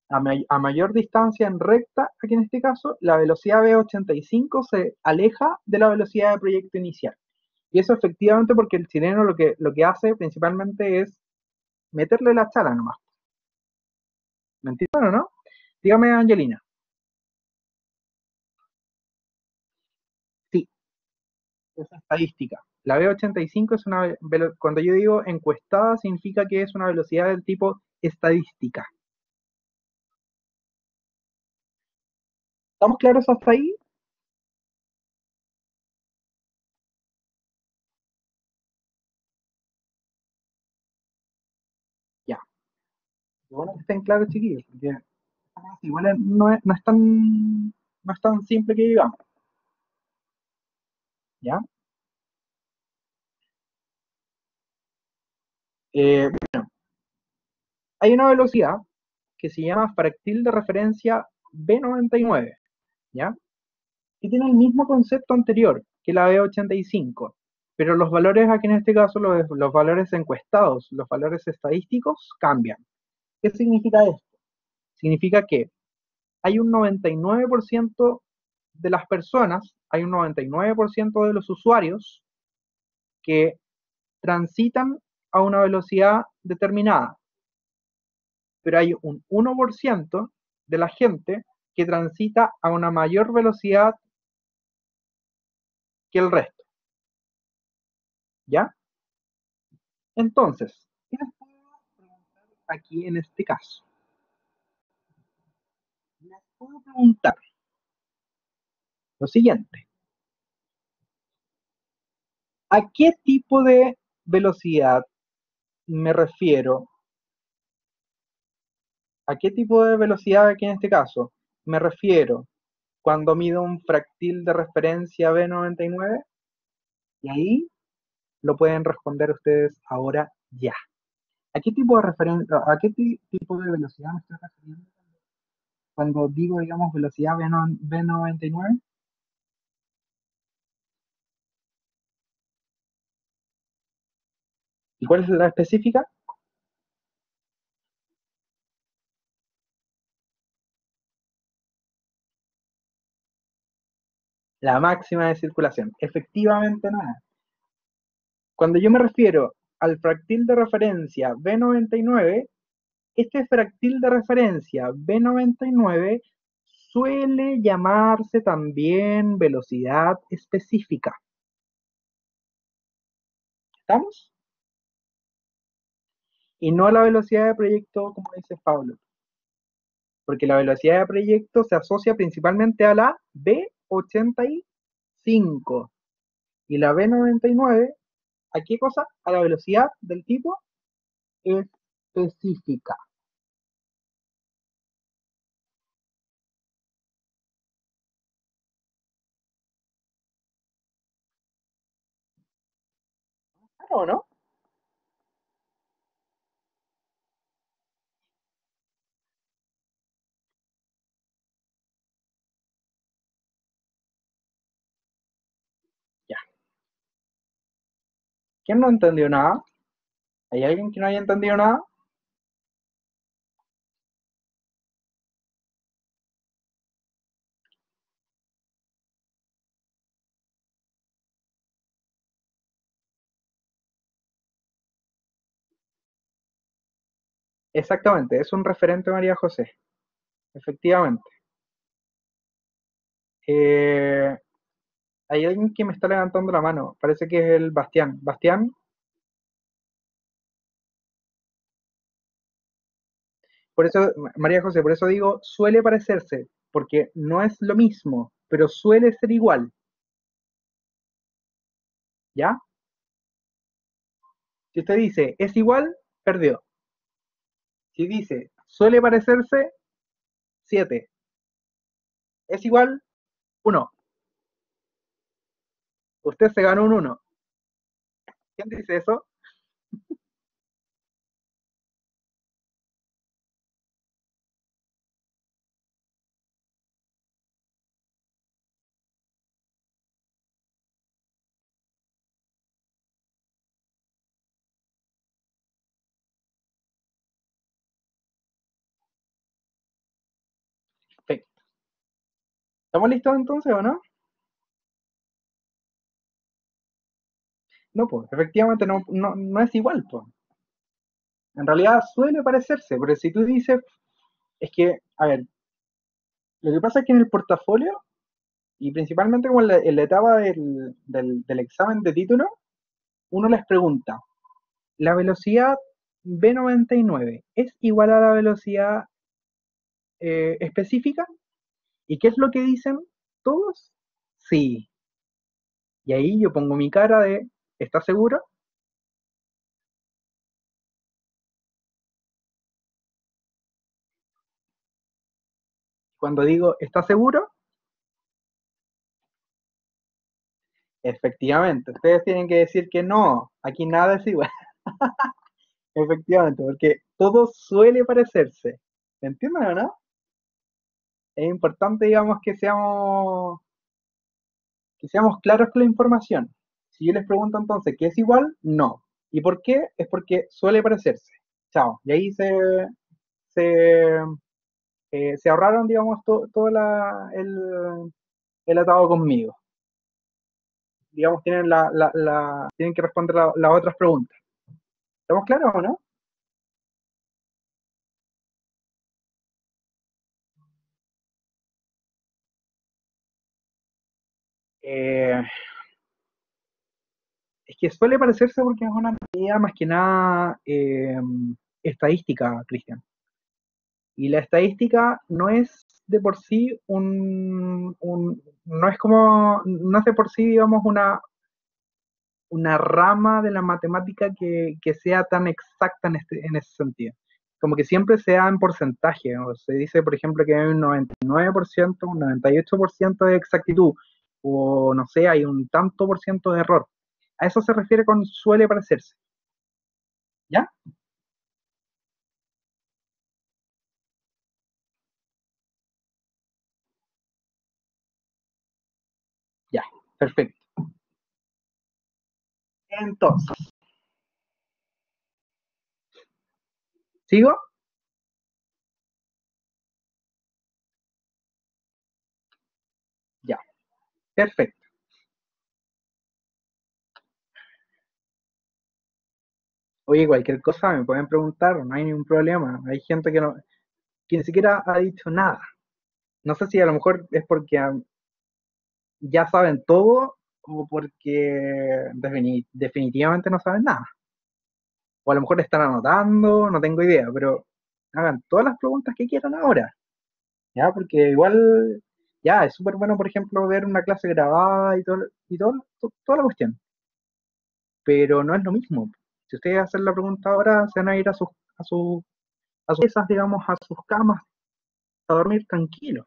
A mayor distancia en recta, aquí en este caso, la velocidad V85 se aleja de la velocidad de proyecto inicial. Y eso efectivamente porque el chileno lo que hace principalmente es meterle la chala nomás. ¿Me entienden o no? Dígame, Angelina. Sí, es estadística. La V85 es cuando yo digo encuestada, significa que es una velocidad del tipo estadística. ¿Estamos claros hasta ahí? Ya. Bueno, que estén claros, chiquillos, porque igual no es tan simple que digamos. ¿Ya? Bueno, hay una velocidad que se llama fractil de referencia B99, ¿ya? Y tiene el mismo concepto anterior que la B85, pero los valores aquí en este caso, los valores encuestados, los valores estadísticos cambian. ¿Qué significa esto? Significa que hay un 99% de las personas, hay un 99% de los usuarios que transitan a una velocidad determinada, pero hay un 1% de la gente que transita a una mayor velocidad que el resto, ¿ya? Entonces, ¿qué les puedo preguntar aquí en este caso? Les puedo preguntar lo siguiente: ¿a qué tipo de velocidad me refiero? ¿A qué tipo de velocidad aquí en este caso me refiero cuando mido un fractil de referencia B99? Y ahí lo pueden responder ustedes ahora ya. ¿A qué tipo de velocidad me estoy refiriendo cuando digo, digamos, velocidad B99? ¿Y cuál es la específica? La máxima de circulación. Efectivamente nada. Cuando yo me refiero al fractil de referencia B99, este fractil de referencia B99 suele llamarse también velocidad específica. ¿Estamos? Y no la velocidad de proyecto, como dice Pablo, porque la velocidad de proyecto se asocia principalmente a la B85 y la B99, ¿a qué cosa? A la velocidad del tipo específica. ¿Claro o no? Ya. ¿Quién no entendió nada? ¿Hay alguien que no haya entendido nada? Exactamente, es un referente María José, efectivamente. Eh, Hay alguien que me está levantando la mano. Parece que es el Bastián. Bastián, por eso, María José, por eso digo, suele parecerse, porque no es lo mismo, pero suele ser igual. ¿Ya? Si usted dice es igual, perdió. Si dice suele parecerse, 7. Es igual, 1. Usted se ganó un 1. ¿Quién dice eso? Sí. ¿Estamos listos entonces o no? No, pues, efectivamente no es igual, pues. En realidad suele parecerse, pero si tú dices, es que, a ver, lo que pasa es que en el portafolio, y principalmente como en la etapa del examen de título, uno les pregunta, ¿la velocidad V99 es igual a la velocidad específica? ¿Y qué es lo que dicen todos? Sí. Y ahí yo pongo mi cara de, ¿estás seguro? Cuando digo, ¿estás seguro? Efectivamente, ustedes tienen que decir que no, aquí nada es igual. Efectivamente, porque todo suele parecerse. ¿Me entienden o no? Es importante, digamos, que seamos claros con la información. Si yo les pregunto entonces, ¿qué es igual? No. ¿Y por qué? Es porque suele parecerse. Chao. Y ahí se, se ahorraron, digamos, todo el atado conmigo. Digamos, tienen que responder las otras preguntas. ¿Estamos claros o no? Eh, es que suele parecerse porque es una medida más que nada estadística, Cristian. Y la estadística no es de por sí no es de por sí, digamos, una rama de la matemática que sea tan exacta en ese sentido. Como que siempre se da en porcentaje, o se dice, por ejemplo, que hay un 99%, un 98% de exactitud, o no sé, hay un tanto por ciento de error. A eso se refiere con suele parecerse. ¿Ya? Ya, perfecto. Entonces, ¿sigo? Ya, perfecto. Oye, cualquier cosa me pueden preguntar, no hay ningún problema. Hay gente que ni siquiera ha dicho nada. No sé si a lo mejor es porque ya saben todo o porque definitivamente no saben nada. O a lo mejor están anotando, no tengo idea, pero hagan todas las preguntas que quieran ahora, ¿ya? Porque igual, ya, es súper bueno, por ejemplo, ver una clase grabada toda la cuestión, pero no es lo mismo. Si ustedes hacen la pregunta ahora, se van a ir a sus mesas, digamos, a sus camas, a dormir tranquilos.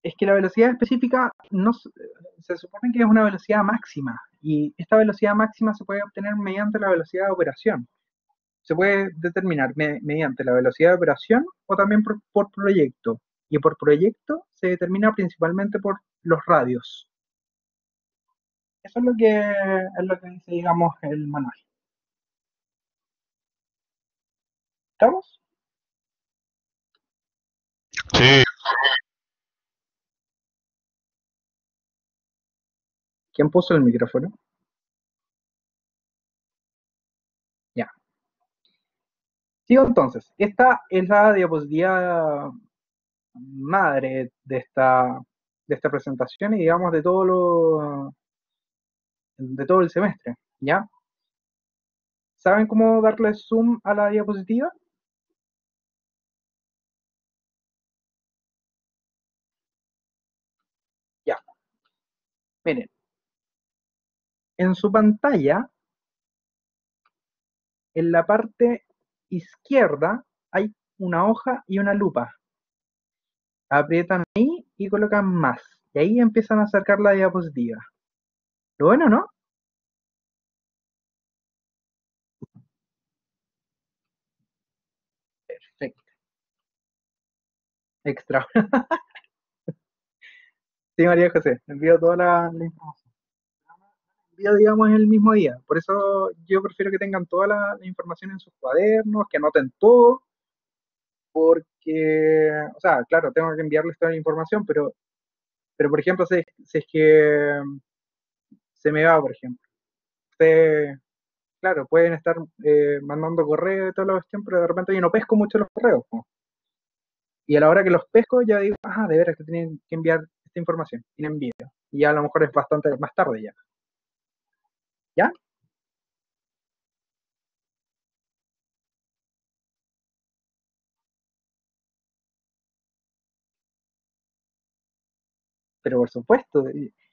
Es que la velocidad específica no se supone que es una velocidad máxima y esta velocidad máxima se puede obtener mediante la velocidad de operación. Se puede determinar mediante la velocidad de operación o también por proyecto. Y por proyecto se determina principalmente por los radios. Eso es lo que dice, digamos, el manual. ¿Estamos? Sí, ¿Quién puso el micrófono? Ya. Sigo entonces. Esta es la diapositiva madre de esta presentación y digamos de todo el semestre, ¿ya? ¿Saben cómo darle zoom a la diapositiva? Ya, miren, en su pantalla, en la parte izquierda, hay una hoja y una lupa. Aprietan ahí y colocan más. Y ahí empiezan a acercar la diapositiva. ¿Lo bueno, no? Perfecto. Extra. Sí, María José, envío toda la información. Envío, digamos, el mismo día. Por eso yo prefiero que tengan toda la información en sus cuadernos, que anoten todo, porque, o sea, claro, tengo que enviarles toda la información, pero por ejemplo, si es que se me va, por ejemplo, ustedes, claro, pueden estar mandando correo y toda la cuestión, pero de repente yo no pesco mucho los correos, po. Y a la hora que los pesco ya digo, ah, de veras que tienen que enviar esta información, y la envío. Y ya a lo mejor es bastante más tarde ya. ¿Ya? Pero por supuesto,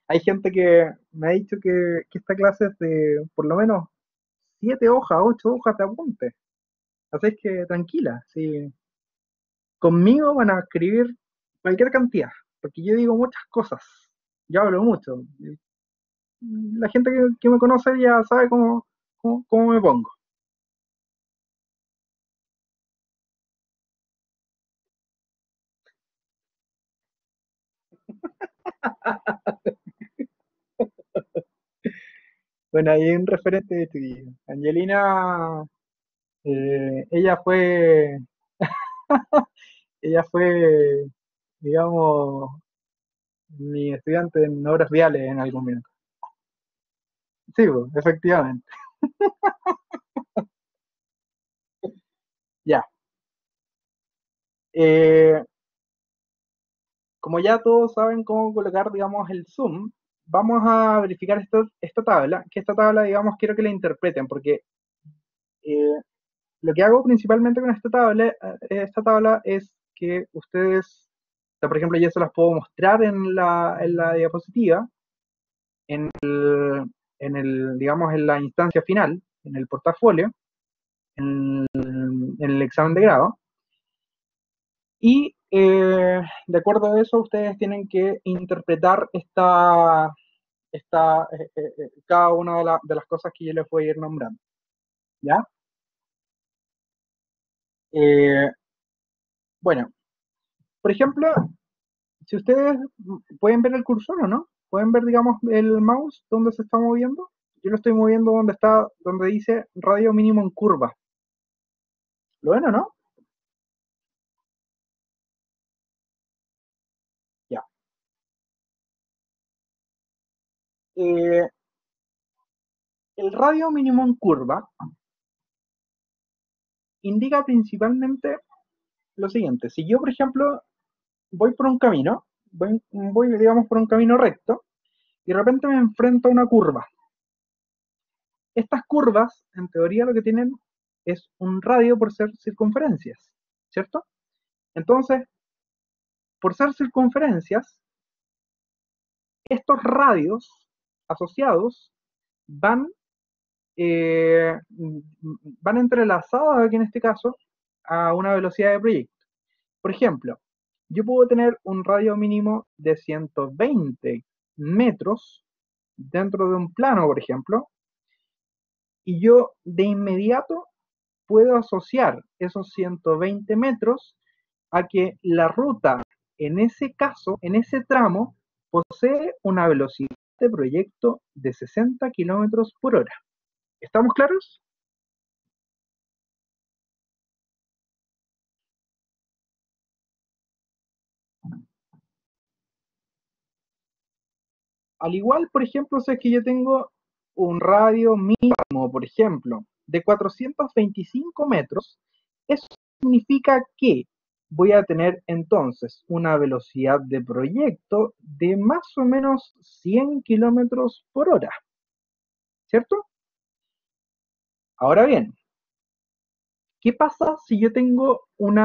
hay gente que me ha dicho que esta clase es de por lo menos 7 hojas, 8 hojas de apunte. Así es que tranquila, sí. Conmigo van a escribir cualquier cantidad, porque yo digo muchas cosas. Yo hablo mucho. La gente que me conoce ya sabe cómo me pongo. Bueno, hay un referente de tu vida. Angelina, ella ella fue, digamos, mi estudiante en obras viales en algún momento. Sí, pues, efectivamente. Ya. Eh, Como ya todos saben cómo colocar, digamos, el zoom, vamos a verificar esta tabla, que esta tabla, digamos, quiero que la interpreten, porque eh, lo que hago principalmente con esta tabla es que ustedes, o sea, por ejemplo, yo se las puedo mostrar en la diapositiva, en digamos, en la instancia final, en el portafolio, en el examen de grado. Y de acuerdo a eso, ustedes tienen que interpretar cada una de las cosas que yo les voy a ir nombrando. ¿Ya? Eh, bueno, por ejemplo, si ustedes pueden ver el cursor o no, pueden ver, digamos, el mouse donde se está moviendo. Yo lo estoy moviendo donde dice radio mínimo en curva. ¿Lo ven o no? Ya. Eh, el radio mínimo en curva indica principalmente lo siguiente. Si yo, por ejemplo, voy por un camino, digamos, por un camino recto, y de repente me enfrento a una curva. Estas curvas, en teoría, lo que tienen es un radio por ser circunferencias, ¿cierto? Entonces, por ser circunferencias, estos radios asociados van, eh, van entrelazados aquí en este caso a una velocidad de proyecto. Por ejemplo, yo puedo tener un radio mínimo de 120 metros dentro de un plano, por ejemplo, y yo de inmediato puedo asociar esos 120 metros a que la ruta, en ese caso, en ese tramo, posee una velocidad de proyecto de 60 kilómetros por hora. ¿Estamos claros? Al igual, por ejemplo, si es que yo tengo un radio mínimo, por ejemplo, de 425 metros, Eso significa que voy a tener entonces una velocidad de proyecto de más o menos 100 kilómetros por hora, ¿cierto? Ahora bien, ¿qué pasa si yo tengo un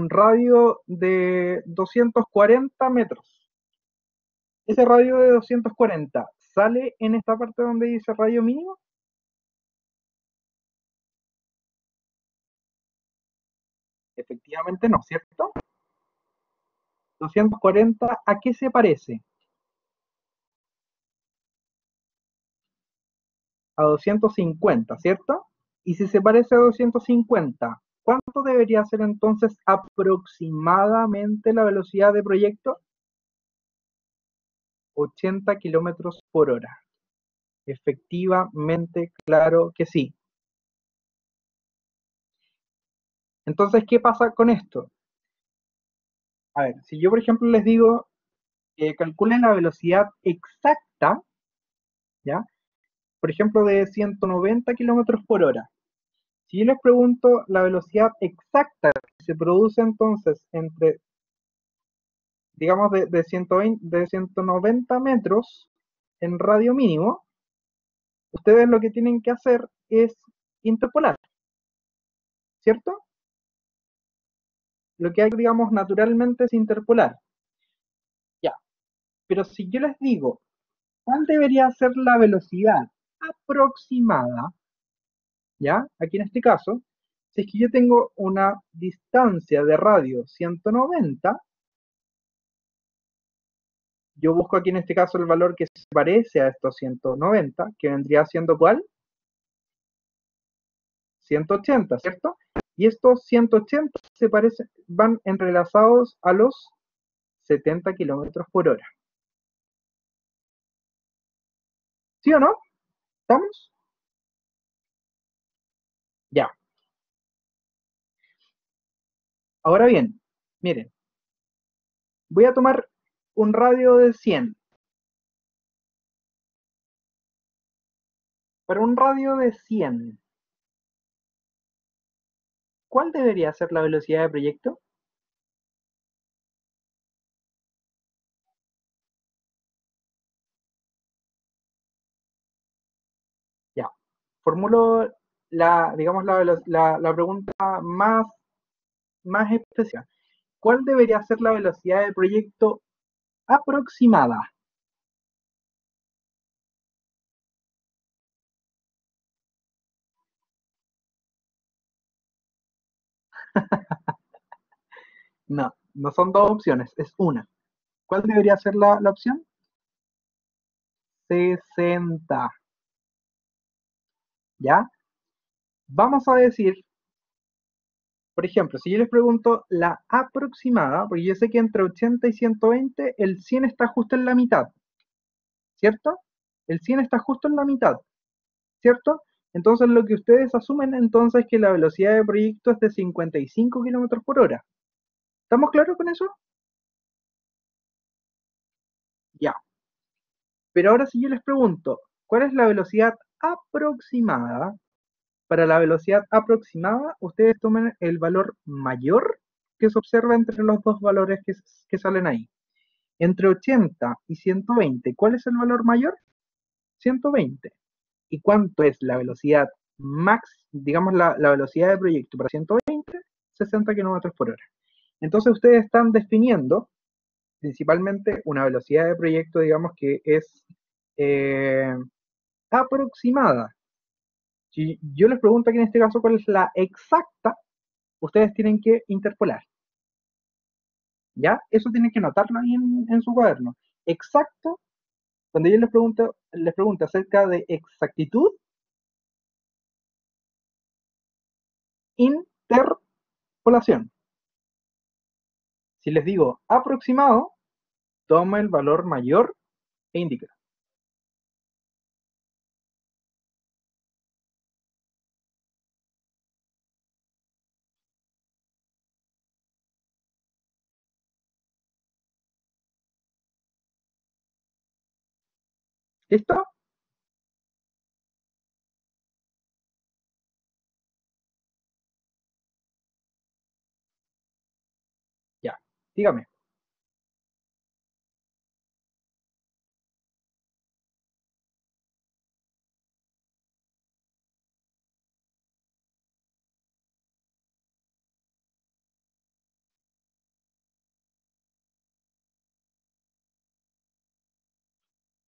radio de 240 metros? Ese radio de 240 sale en esta parte donde dice radio mínimo. Efectivamente no, ¿cierto? 240, ¿a qué se parece? A 250, ¿cierto? Y si se parece a 250, ¿cuánto debería ser entonces aproximadamente la velocidad de proyecto? 80 kilómetros por hora. Efectivamente, claro que sí. Entonces, ¿qué pasa con esto? A ver, si yo por ejemplo les digo que calculen la velocidad exacta, ¿ya? Por ejemplo, de 190 kilómetros por hora. Si yo les pregunto la velocidad exacta que se produce entonces entre, digamos, de 120, de 190 metros en radio mínimo, ustedes lo que tienen que hacer es interpolar, ¿cierto? Lo que hay, digamos, naturalmente es interpolar. Ya, pero si yo les digo, ¿cuál debería ser la velocidad aproximada? ¿Ya? Aquí en este caso, si es que yo tengo una distancia de radio 190, yo busco aquí en este caso el valor que se parece a estos 190, que vendría siendo ¿cuál? 180, ¿cierto? Y estos 180 se parecen, van entrelazados a los 70 kilómetros por hora. ¿Sí o no? ¿Estamos? Ya. Ahora bien, miren, voy a tomar un radio de 100. Para un radio de 100, ¿cuál debería ser la velocidad de proyecto? Ya. Formulo digamos, la pregunta más especial. ¿Cuál debería ser la velocidad de proyecto aproximada? No, no son dos opciones, es una. ¿Cuál debería ser la opción? 60. ¿Ya? Vamos a decir, por ejemplo, si yo les pregunto la aproximada, porque yo sé que entre 80 y 120 el 100 está justo en la mitad, ¿cierto? El 100 está justo en la mitad, ¿cierto? Entonces lo que ustedes asumen entonces es que la velocidad de proyecto es de 55 kilómetros por hora. ¿Estamos claros con eso? Ya. Pero ahora si yo les pregunto, ¿cuál es la velocidad aproximada? Para la velocidad aproximada, ustedes tomen el valor mayor que se observa entre los dos valores que salen ahí. Entre 80 y 120, ¿cuál es el valor mayor? 120. ¿Y cuánto es la velocidad max, digamos la velocidad de proyecto para 120? 60 kilómetros por hora. Entonces ustedes están definiendo principalmente una velocidad de proyecto, digamos que es eh, aproximada. Si yo les pregunto aquí en este caso cuál es la exacta, ustedes tienen que interpolar, ¿ya? Eso tienen que notarlo ahí en su cuaderno. Exacto, cuando yo les pregunto acerca de exactitud, interpolación. Si les digo aproximado, toma el valor mayor e indica. ¿Listo? Dígame.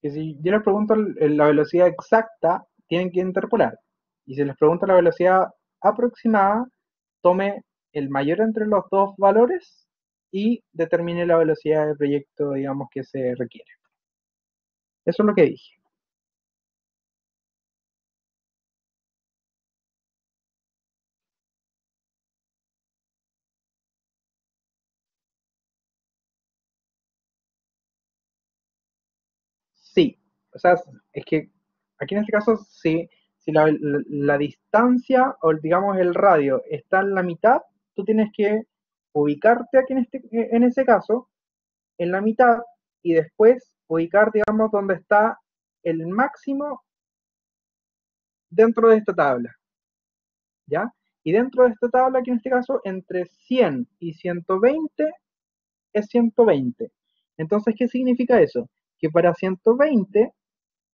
Que si yo les pregunto la velocidad exacta, tienen que interpolar. Y si les pregunto la velocidad aproximada, tome el mayor entre los dos valores y determine la velocidad del proyecto, digamos, que se requiere. Eso es lo que dije. Sí, o sea, es que aquí en este caso, si la distancia o digamos el radio está en la mitad, tú tienes que ubicarte aquí en ese caso, en la mitad, y después ubicar, digamos, donde está el máximo dentro de esta tabla, ¿ya? Y dentro de esta tabla, aquí en este caso, entre 100 y 120 es 120. Entonces, ¿qué significa eso? Que para 120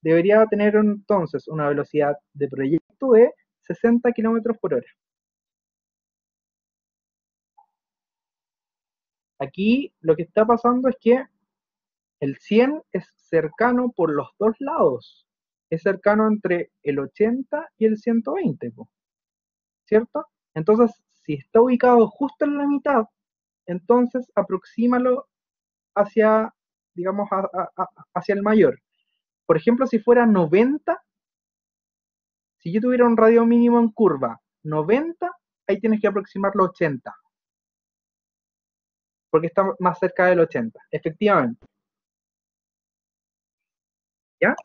debería tener entonces una velocidad de proyecto de 60 kilómetros por hora. Aquí lo que está pasando es que el 100 es cercano por los dos lados. Es cercano entre el 80 y el 120, ¿cierto? Entonces, si está ubicado justo en la mitad, entonces aproxímalo hacia, digamos, hacia el mayor. Por ejemplo, si fuera 90, si yo tuviera un radio mínimo en curva 90, ahí tienes que aproximarlo 80, porque está más cerca del 80, efectivamente. ¿Ya?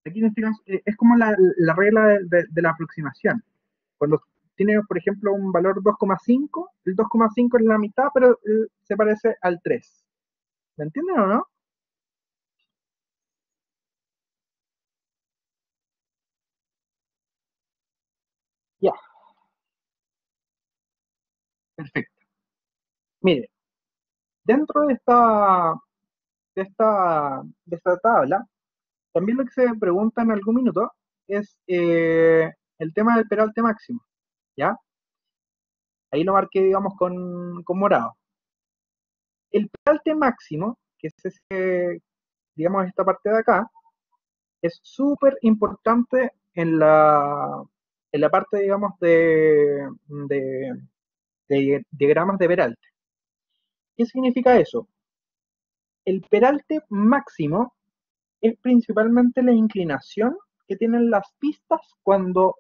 Aquí en este caso, es como la regla de la aproximación. Cuando tiene, por ejemplo, un valor 2,5, el 2,5 es la mitad, pero se parece al 3. ¿Me entienden o no? Ya, perfecto. Mire, dentro de esta tabla, también lo que se pregunta en algún minuto es el tema del peralte máximo, ¿ya? Ahí lo marqué, digamos, con morado. El peralte máximo, que es digamos, esta parte de acá, es súper importante en la parte, digamos, de diagramas de peralte. ¿Qué significa eso? El peralte máximo es principalmente la inclinación que tienen las pistas cuando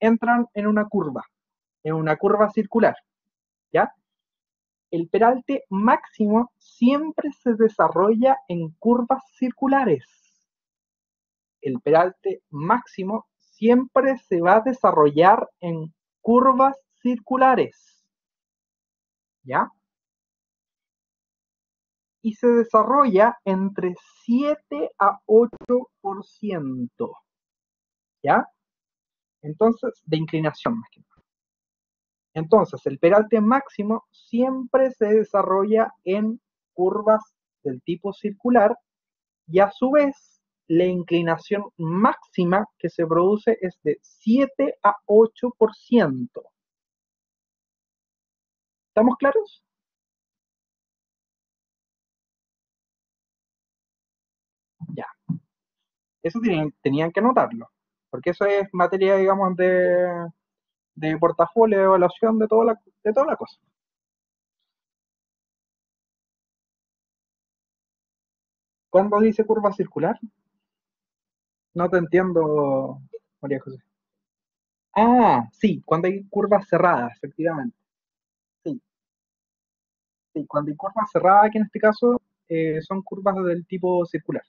entran en una curva circular, ¿ya? El peralte máximo siempre se desarrolla en curvas circulares. El peralte máximo siempre se va a desarrollar en curvas circulares, ¿ya? Y se desarrolla entre 7 a 8%, ¿ya? Entonces, de inclinación más que nada. Entonces, el peralte máximo siempre se desarrolla en curvas del tipo circular y a su vez la inclinación máxima que se produce es de 7 a 8%. ¿Estamos claros? Ya. Eso tenían que anotarlo, porque eso es materia, digamos, de portafolio, de evaluación, de toda la cosa. ¿Cuándo dice curva circular? No te entiendo, María José. Ah, sí, cuando hay curvas cerradas, efectivamente. Sí, sí, cuando hay curvas cerradas, que en este caso son curvas del tipo circular.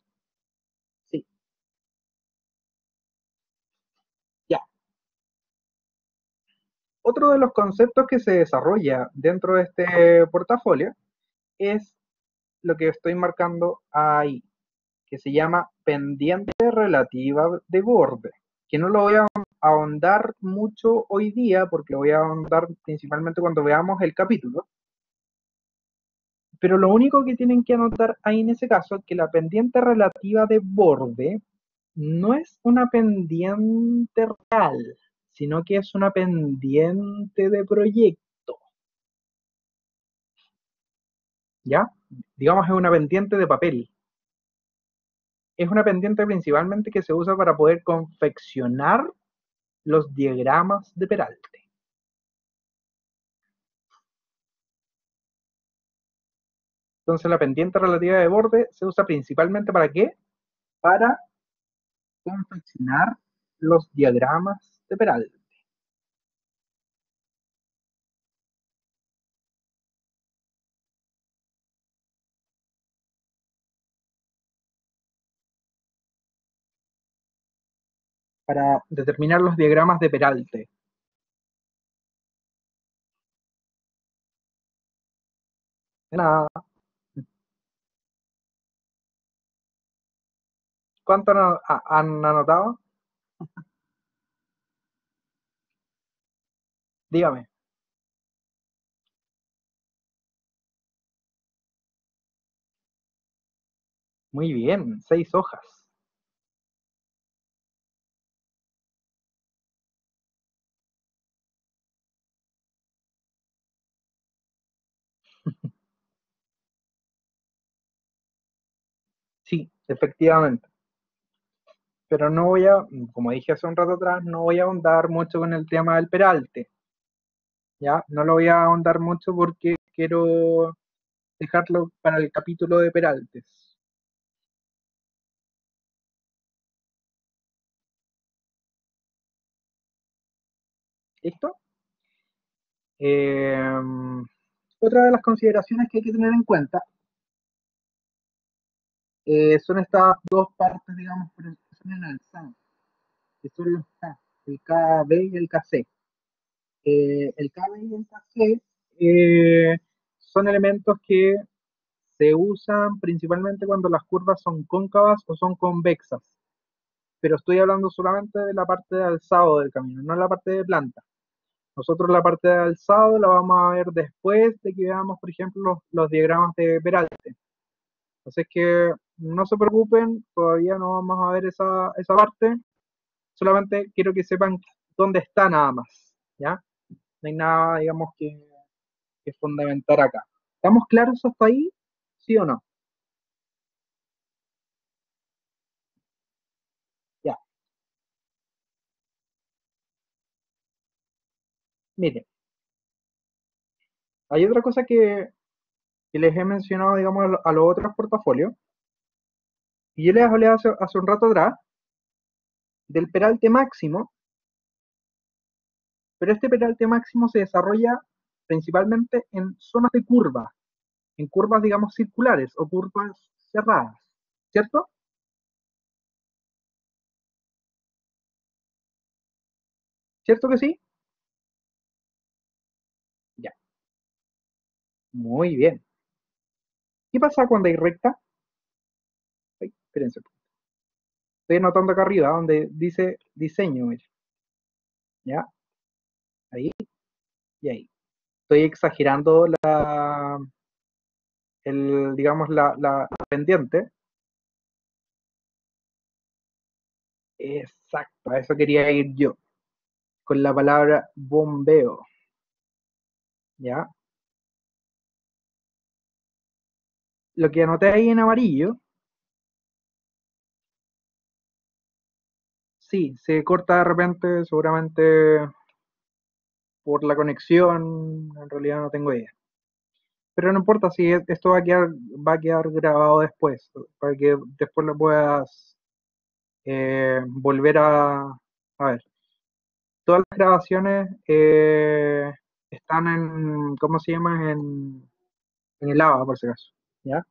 Sí, ya. Otro de los conceptos que se desarrolla dentro de este portafolio es lo que estoy marcando ahí, que se llama pendiente relativa de borde, que no lo voy a ahondar mucho hoy día porque lo voy a ahondar principalmente cuando veamos el capítulo, Pero lo único que tienen que anotar ahí en ese caso es que la pendiente relativa de borde no es una pendiente real, sino que es una pendiente de proyecto, ¿ya? Digamos, es una pendiente de papel. Es una pendiente principalmente que se usa para poder confeccionar los diagramas de Peralte. Entonces la pendiente relativa de borde se usa principalmente ¿para qué? Para confeccionar los diagramas de Peralte. Para determinar los diagramas de Peralte. De nada. ¿Cuánto han anotado? Dígame. Muy bien, 6 hojas. Sí, efectivamente. Pero no voy a, como dije hace un rato atrás, no voy a ahondar mucho con el tema del Peralte. ¿Ya? No lo voy a ahondar mucho porque quiero dejarlo para el capítulo de Peraltes. ¿Listo? Otra de las consideraciones que hay que tener en cuenta son estas dos partes, digamos, que son en alzado, que son los K, el KB y el KC. El KB y el KC son elementos que se usan principalmente cuando las curvas son cóncavas o son convexas, pero estoy hablando solamente de la parte de alzado del camino, no la parte de planta. Nosotros la parte de alzado la vamos a ver después de que veamos, por ejemplo, los diagramas de Peralte. Así que no se preocupen, todavía no vamos a ver esa parte, solamente quiero que sepan dónde está nada más, ¿ya? No hay nada, digamos, que fundamentar acá. ¿Estamos claros hasta ahí? ¿Sí o no? Ya, miren, hay otra cosa que les he mencionado, digamos, a los otros portafolios, y yo les hablé hace un rato atrás del peralte máximo, pero este peralte máximo se desarrolla principalmente en zonas de curva, en curvas, digamos, circulares o curvas cerradas, ¿cierto? ¿Cierto que sí? Ya, muy bien. ¿Qué pasa cuando hay recta? Ay, espérense, estoy anotando acá arriba donde dice diseño, mire. ¿Ya? Ahí y ahí. Estoy exagerando digamos, la pendiente. Exacto, a eso quería ir yo, con la palabra bombeo, ¿ya? Lo que anoté ahí en amarillo, sí, se corta de repente, seguramente por la conexión, en realidad no tengo idea. Pero no importa si esto va a quedar grabado después, para que después lo puedas volver a ver. Todas las grabaciones están en, ¿cómo se llama? En el AVA, por si acaso, ¿ya?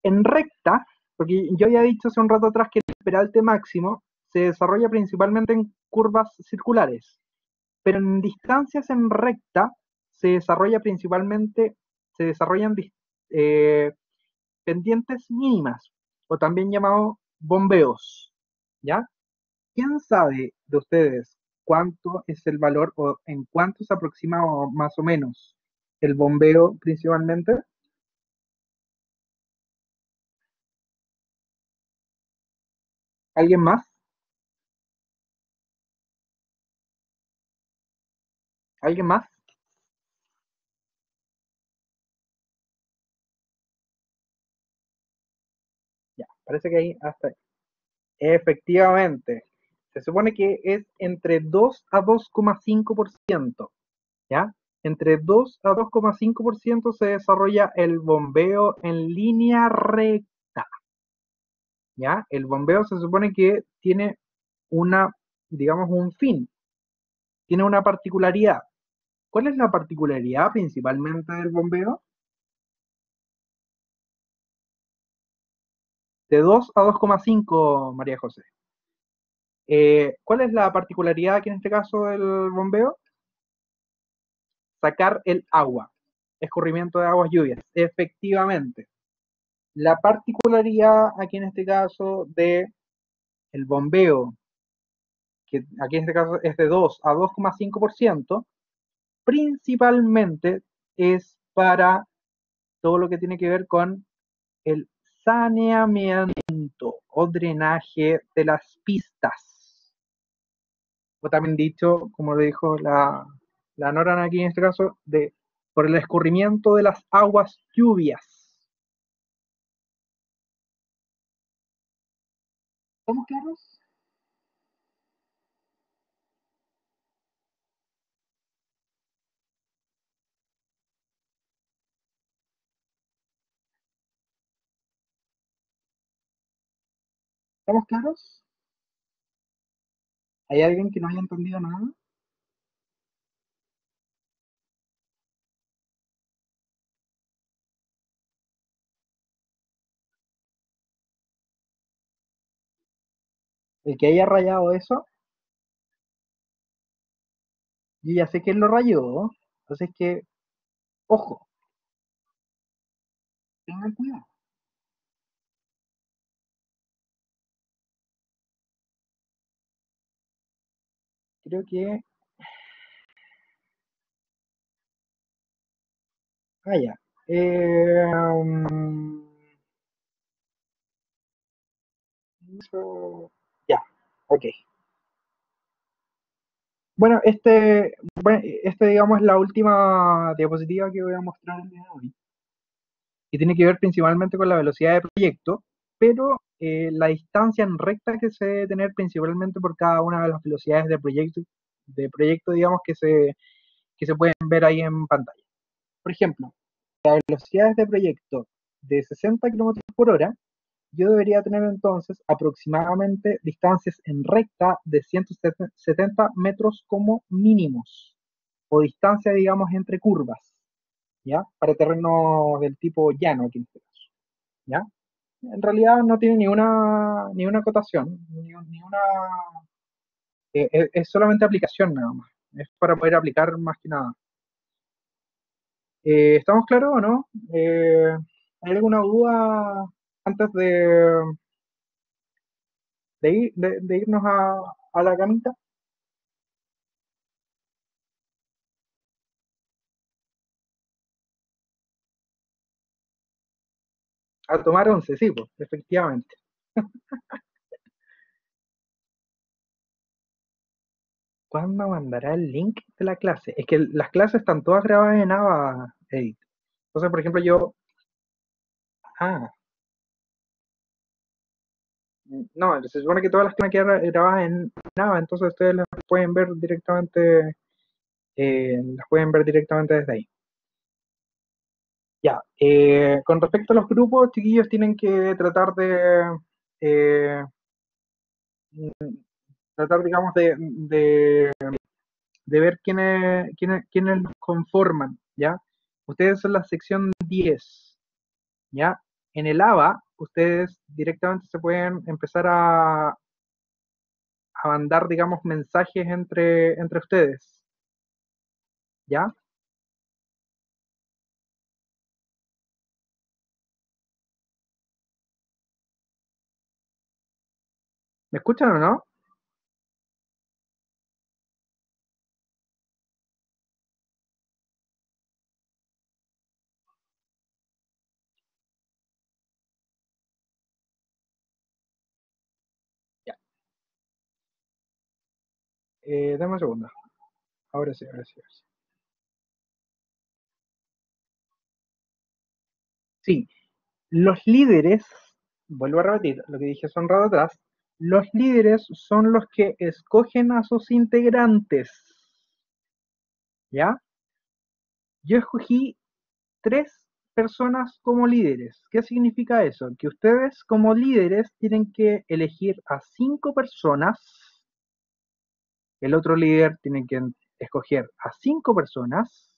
En recta, porque yo había dicho hace un rato atrás que el peralte máximo se desarrolla principalmente en curvas circulares, pero en distancias en recta se desarrolla principalmente, se desarrollan eh, pendientes mínimas, o también llamados bombeos, ¿ya? ¿Quién sabe de ustedes cuánto es el valor o en cuánto se aproxima más o menos el bombeo principalmente. ¿Alguien más? ¿Alguien más? Ya, parece que ahí hasta ahí. Efectivamente, se supone que es entre 2 a 2,5%, ¿ya? Entre 2 a 2,5% se desarrolla el bombeo en línea recta, ¿ya? El bombeo se supone que tiene una, digamos, un fin, tiene una particularidad. ¿Cuál es la particularidad principalmente del bombeo? De 2 a 2,5, María José. ¿Cuál es la particularidad aquí en este caso del bombeo? Sacar el agua, escurrimiento de aguas lluvias. Efectivamente, la particularidad aquí en este caso de el bombeo, que aquí en este caso es de 2 a 2,5%, principalmente es para todo lo que tiene que ver con el saneamiento o drenaje de las pistas. O también dicho, como le dijo la Noran aquí en este caso, por el escurrimiento de las aguas lluvias. ¿Estamos claros? ¿Estamos claros? ¿Hay alguien que no haya entendido nada? El que haya rayado eso, yo ya sé que él lo rayó. Entonces que, ojo, tengan cuidado. Creo que. Ah, ya. Ya, ok. Bueno, digamos es la última diapositiva que voy a mostrar el día de hoy. Y tiene que ver principalmente con la velocidad de proyecto, pero la distancia en recta que se debe tener principalmente por cada una de las velocidades de proyecto, digamos, que se pueden ver ahí en pantalla. Por ejemplo, velocidades de proyecto de 60 kilómetros por hora, yo debería tener entonces aproximadamente distancias en recta de 170 metros como mínimos, o distancia, digamos, entre curvas, ¿ya? Para terreno del tipo llano, aquí en este caso, ¿ya? En realidad no tiene ni una acotación, es solamente aplicación nada más, es para poder aplicar más que nada. ¿Estamos claros o no? ¿Hay alguna duda antes de irnos a la camita? A tomar once, sí, pues, efectivamente. ¿Cuándo mandará el link de la clase? Es que las clases están todas grabadas en AVA, Edit. Entonces, por ejemplo, ah, no, se supone que todas las clases quedan grabadas en AVA, entonces ustedes las pueden ver directamente desde ahí. Ya, con respecto a los grupos, chiquillos tienen que eh, digamos, de ver quiénes los conforman, ¿ya? Ustedes son la sección 10, ¿ya? En el ABA, ustedes directamente se pueden empezar a mandar, digamos, mensajes entre ustedes, ¿ya? ¿Me escuchan o no? Dame un segundo. Ahora sí, ahora sí, ahora sí. Sí, los líderes, vuelvo a repetir lo que dije hace un rato atrás, los líderes son los que escogen a sus integrantes. ¿Ya? Yo escogí 3 personas como líderes. ¿Qué significa eso? Que ustedes como líderes tienen que elegir a 5 personas, el otro líder tiene que escoger a 5 personas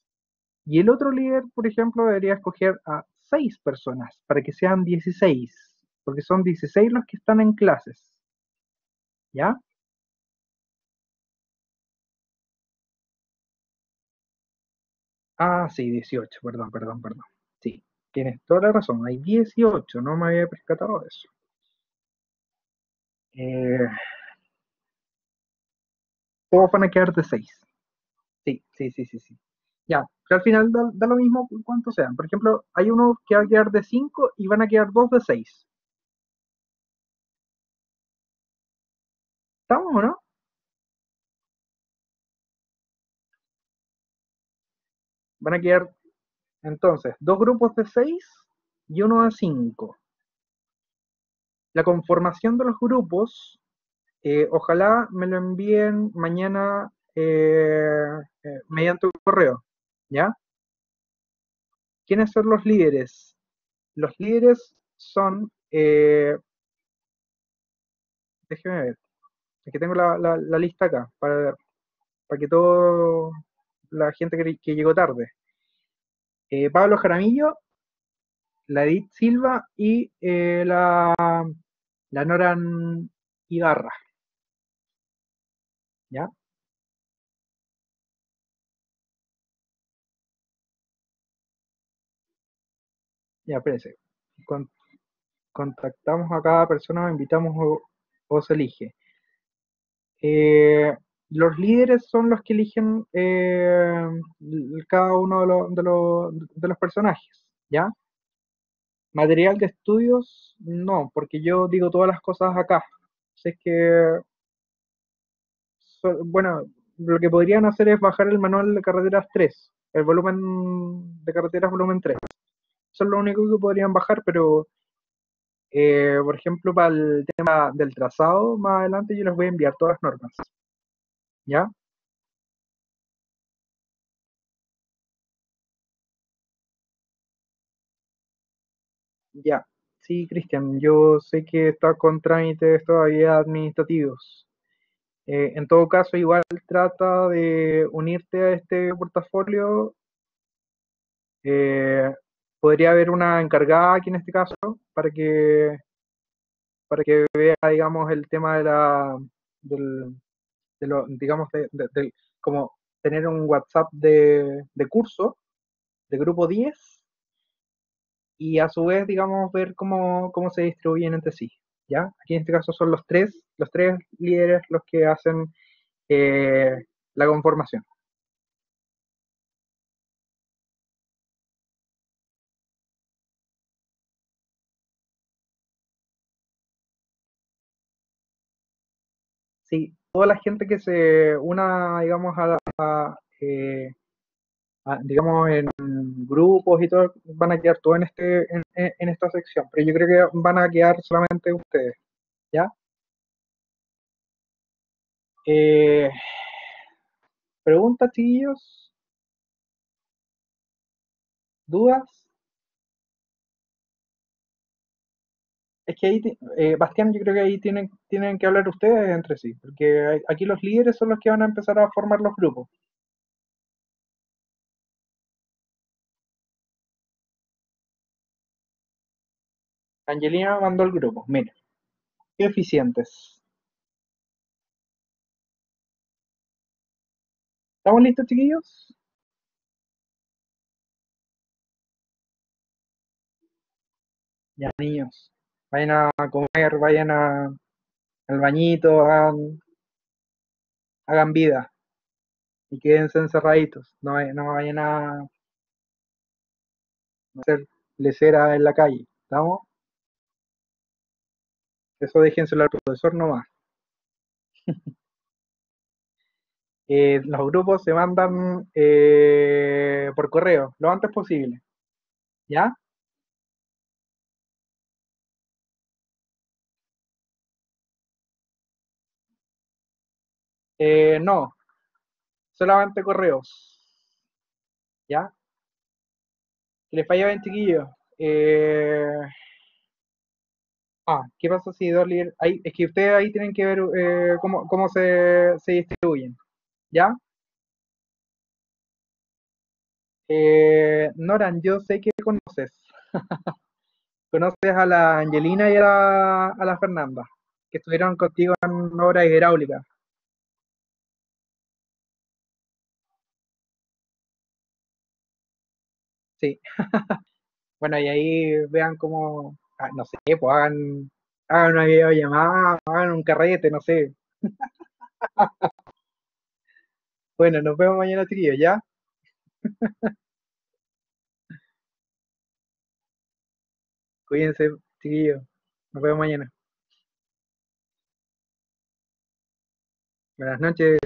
y el otro líder, por ejemplo, debería escoger a 6 personas para que sean 16, porque son 16 los que están en clases. ¿Ya? Ah, sí, 18, perdón, perdón, perdón. Sí, tienes toda la razón, hay 18, no me había percatado de eso. Eh, Todos van a quedar de 6. Sí, sí, sí, sí, sí. Ya, pero al final da lo mismo cuántos sean. Por ejemplo, hay uno que va a quedar de 5 y van a quedar 2 de 6. ¿Estamos o no? Van a quedar entonces 2 grupos de 6 y uno de 5. La conformación de los grupos, ojalá me lo envíen mañana mediante un correo. ¿Ya? ¿Quiénes son los líderes? Los líderes son, déjeme ver, es que tengo la lista acá para que todo la gente que llegó tarde. Pablo Jaramillo, la Edith Silva y la Noran Ibarra. ¿Ya? Ya, espérense. Con- Contactamos a cada persona, invitamos o se elige. Eh, los líderes son los que eligen cada uno de los personajes, ¿ya? Material de estudios, no, porque yo digo todas las cosas acá. Así es que, bueno, lo que podrían hacer es bajar el manual de carreteras 3, el volumen de carreteras volumen 3. Eso es lo único que podrían bajar, pero, por ejemplo, para el tema del trazado, más adelante yo les voy a enviar todas las normas, ¿ya? Ya. Sí, Cristian, yo sé que está con trámites todavía administrativos. En todo caso, igual trata de unirte a este portafolio. Eh, Podría haber una encargada aquí en este caso para que vea, digamos, el tema del, digamos, como tener un WhatsApp de curso, de grupo 10 y a su vez, digamos, ver cómo se distribuyen entre sí. ¿Ya? Aquí en este caso son los tres líderes los que hacen la conformación. Sí, toda la gente que se una, digamos, digamos, en grupos y todo, van a quedar todos en esta sección, pero yo creo que van a quedar solamente ustedes, ¿ya? Eh, Preguntas, chiquillos, dudas. Es que ahí, Bastián, yo creo que ahí tienen que hablar ustedes entre sí, porque aquí los líderes son los que van a empezar a formar los grupos. Angelina mandó el grupo, mira, qué eficientes. ¿Estamos listos, chiquillos? Ya, niños, vayan a comer, vayan al bañito, hagan vida y quédense encerraditos. No vayan a hacer lesera en la calle. ¿Estamos? Eso déjenselo al profesor nomás. Los grupos se mandan por correo lo antes posible, ¿ya? No, solamente correos, ¿ya? Que les falla bien, chiquillos. ¿Qué pasa si Dolly... es que ustedes ahí tienen que ver cómo se distribuyen, ¿ya? Noran, yo sé que conoces. Conoces a la Angelina y a la Fernanda, que estuvieron contigo en obras hidráulicas. Sí. Bueno, y ahí vean cómo, no sé, pues hagan una videollamada, hagan un carrete, no sé. Bueno, nos vemos mañana, chiquillos, ¿ya? Cuídense, chiquillos. Nos vemos mañana. Buenas noches.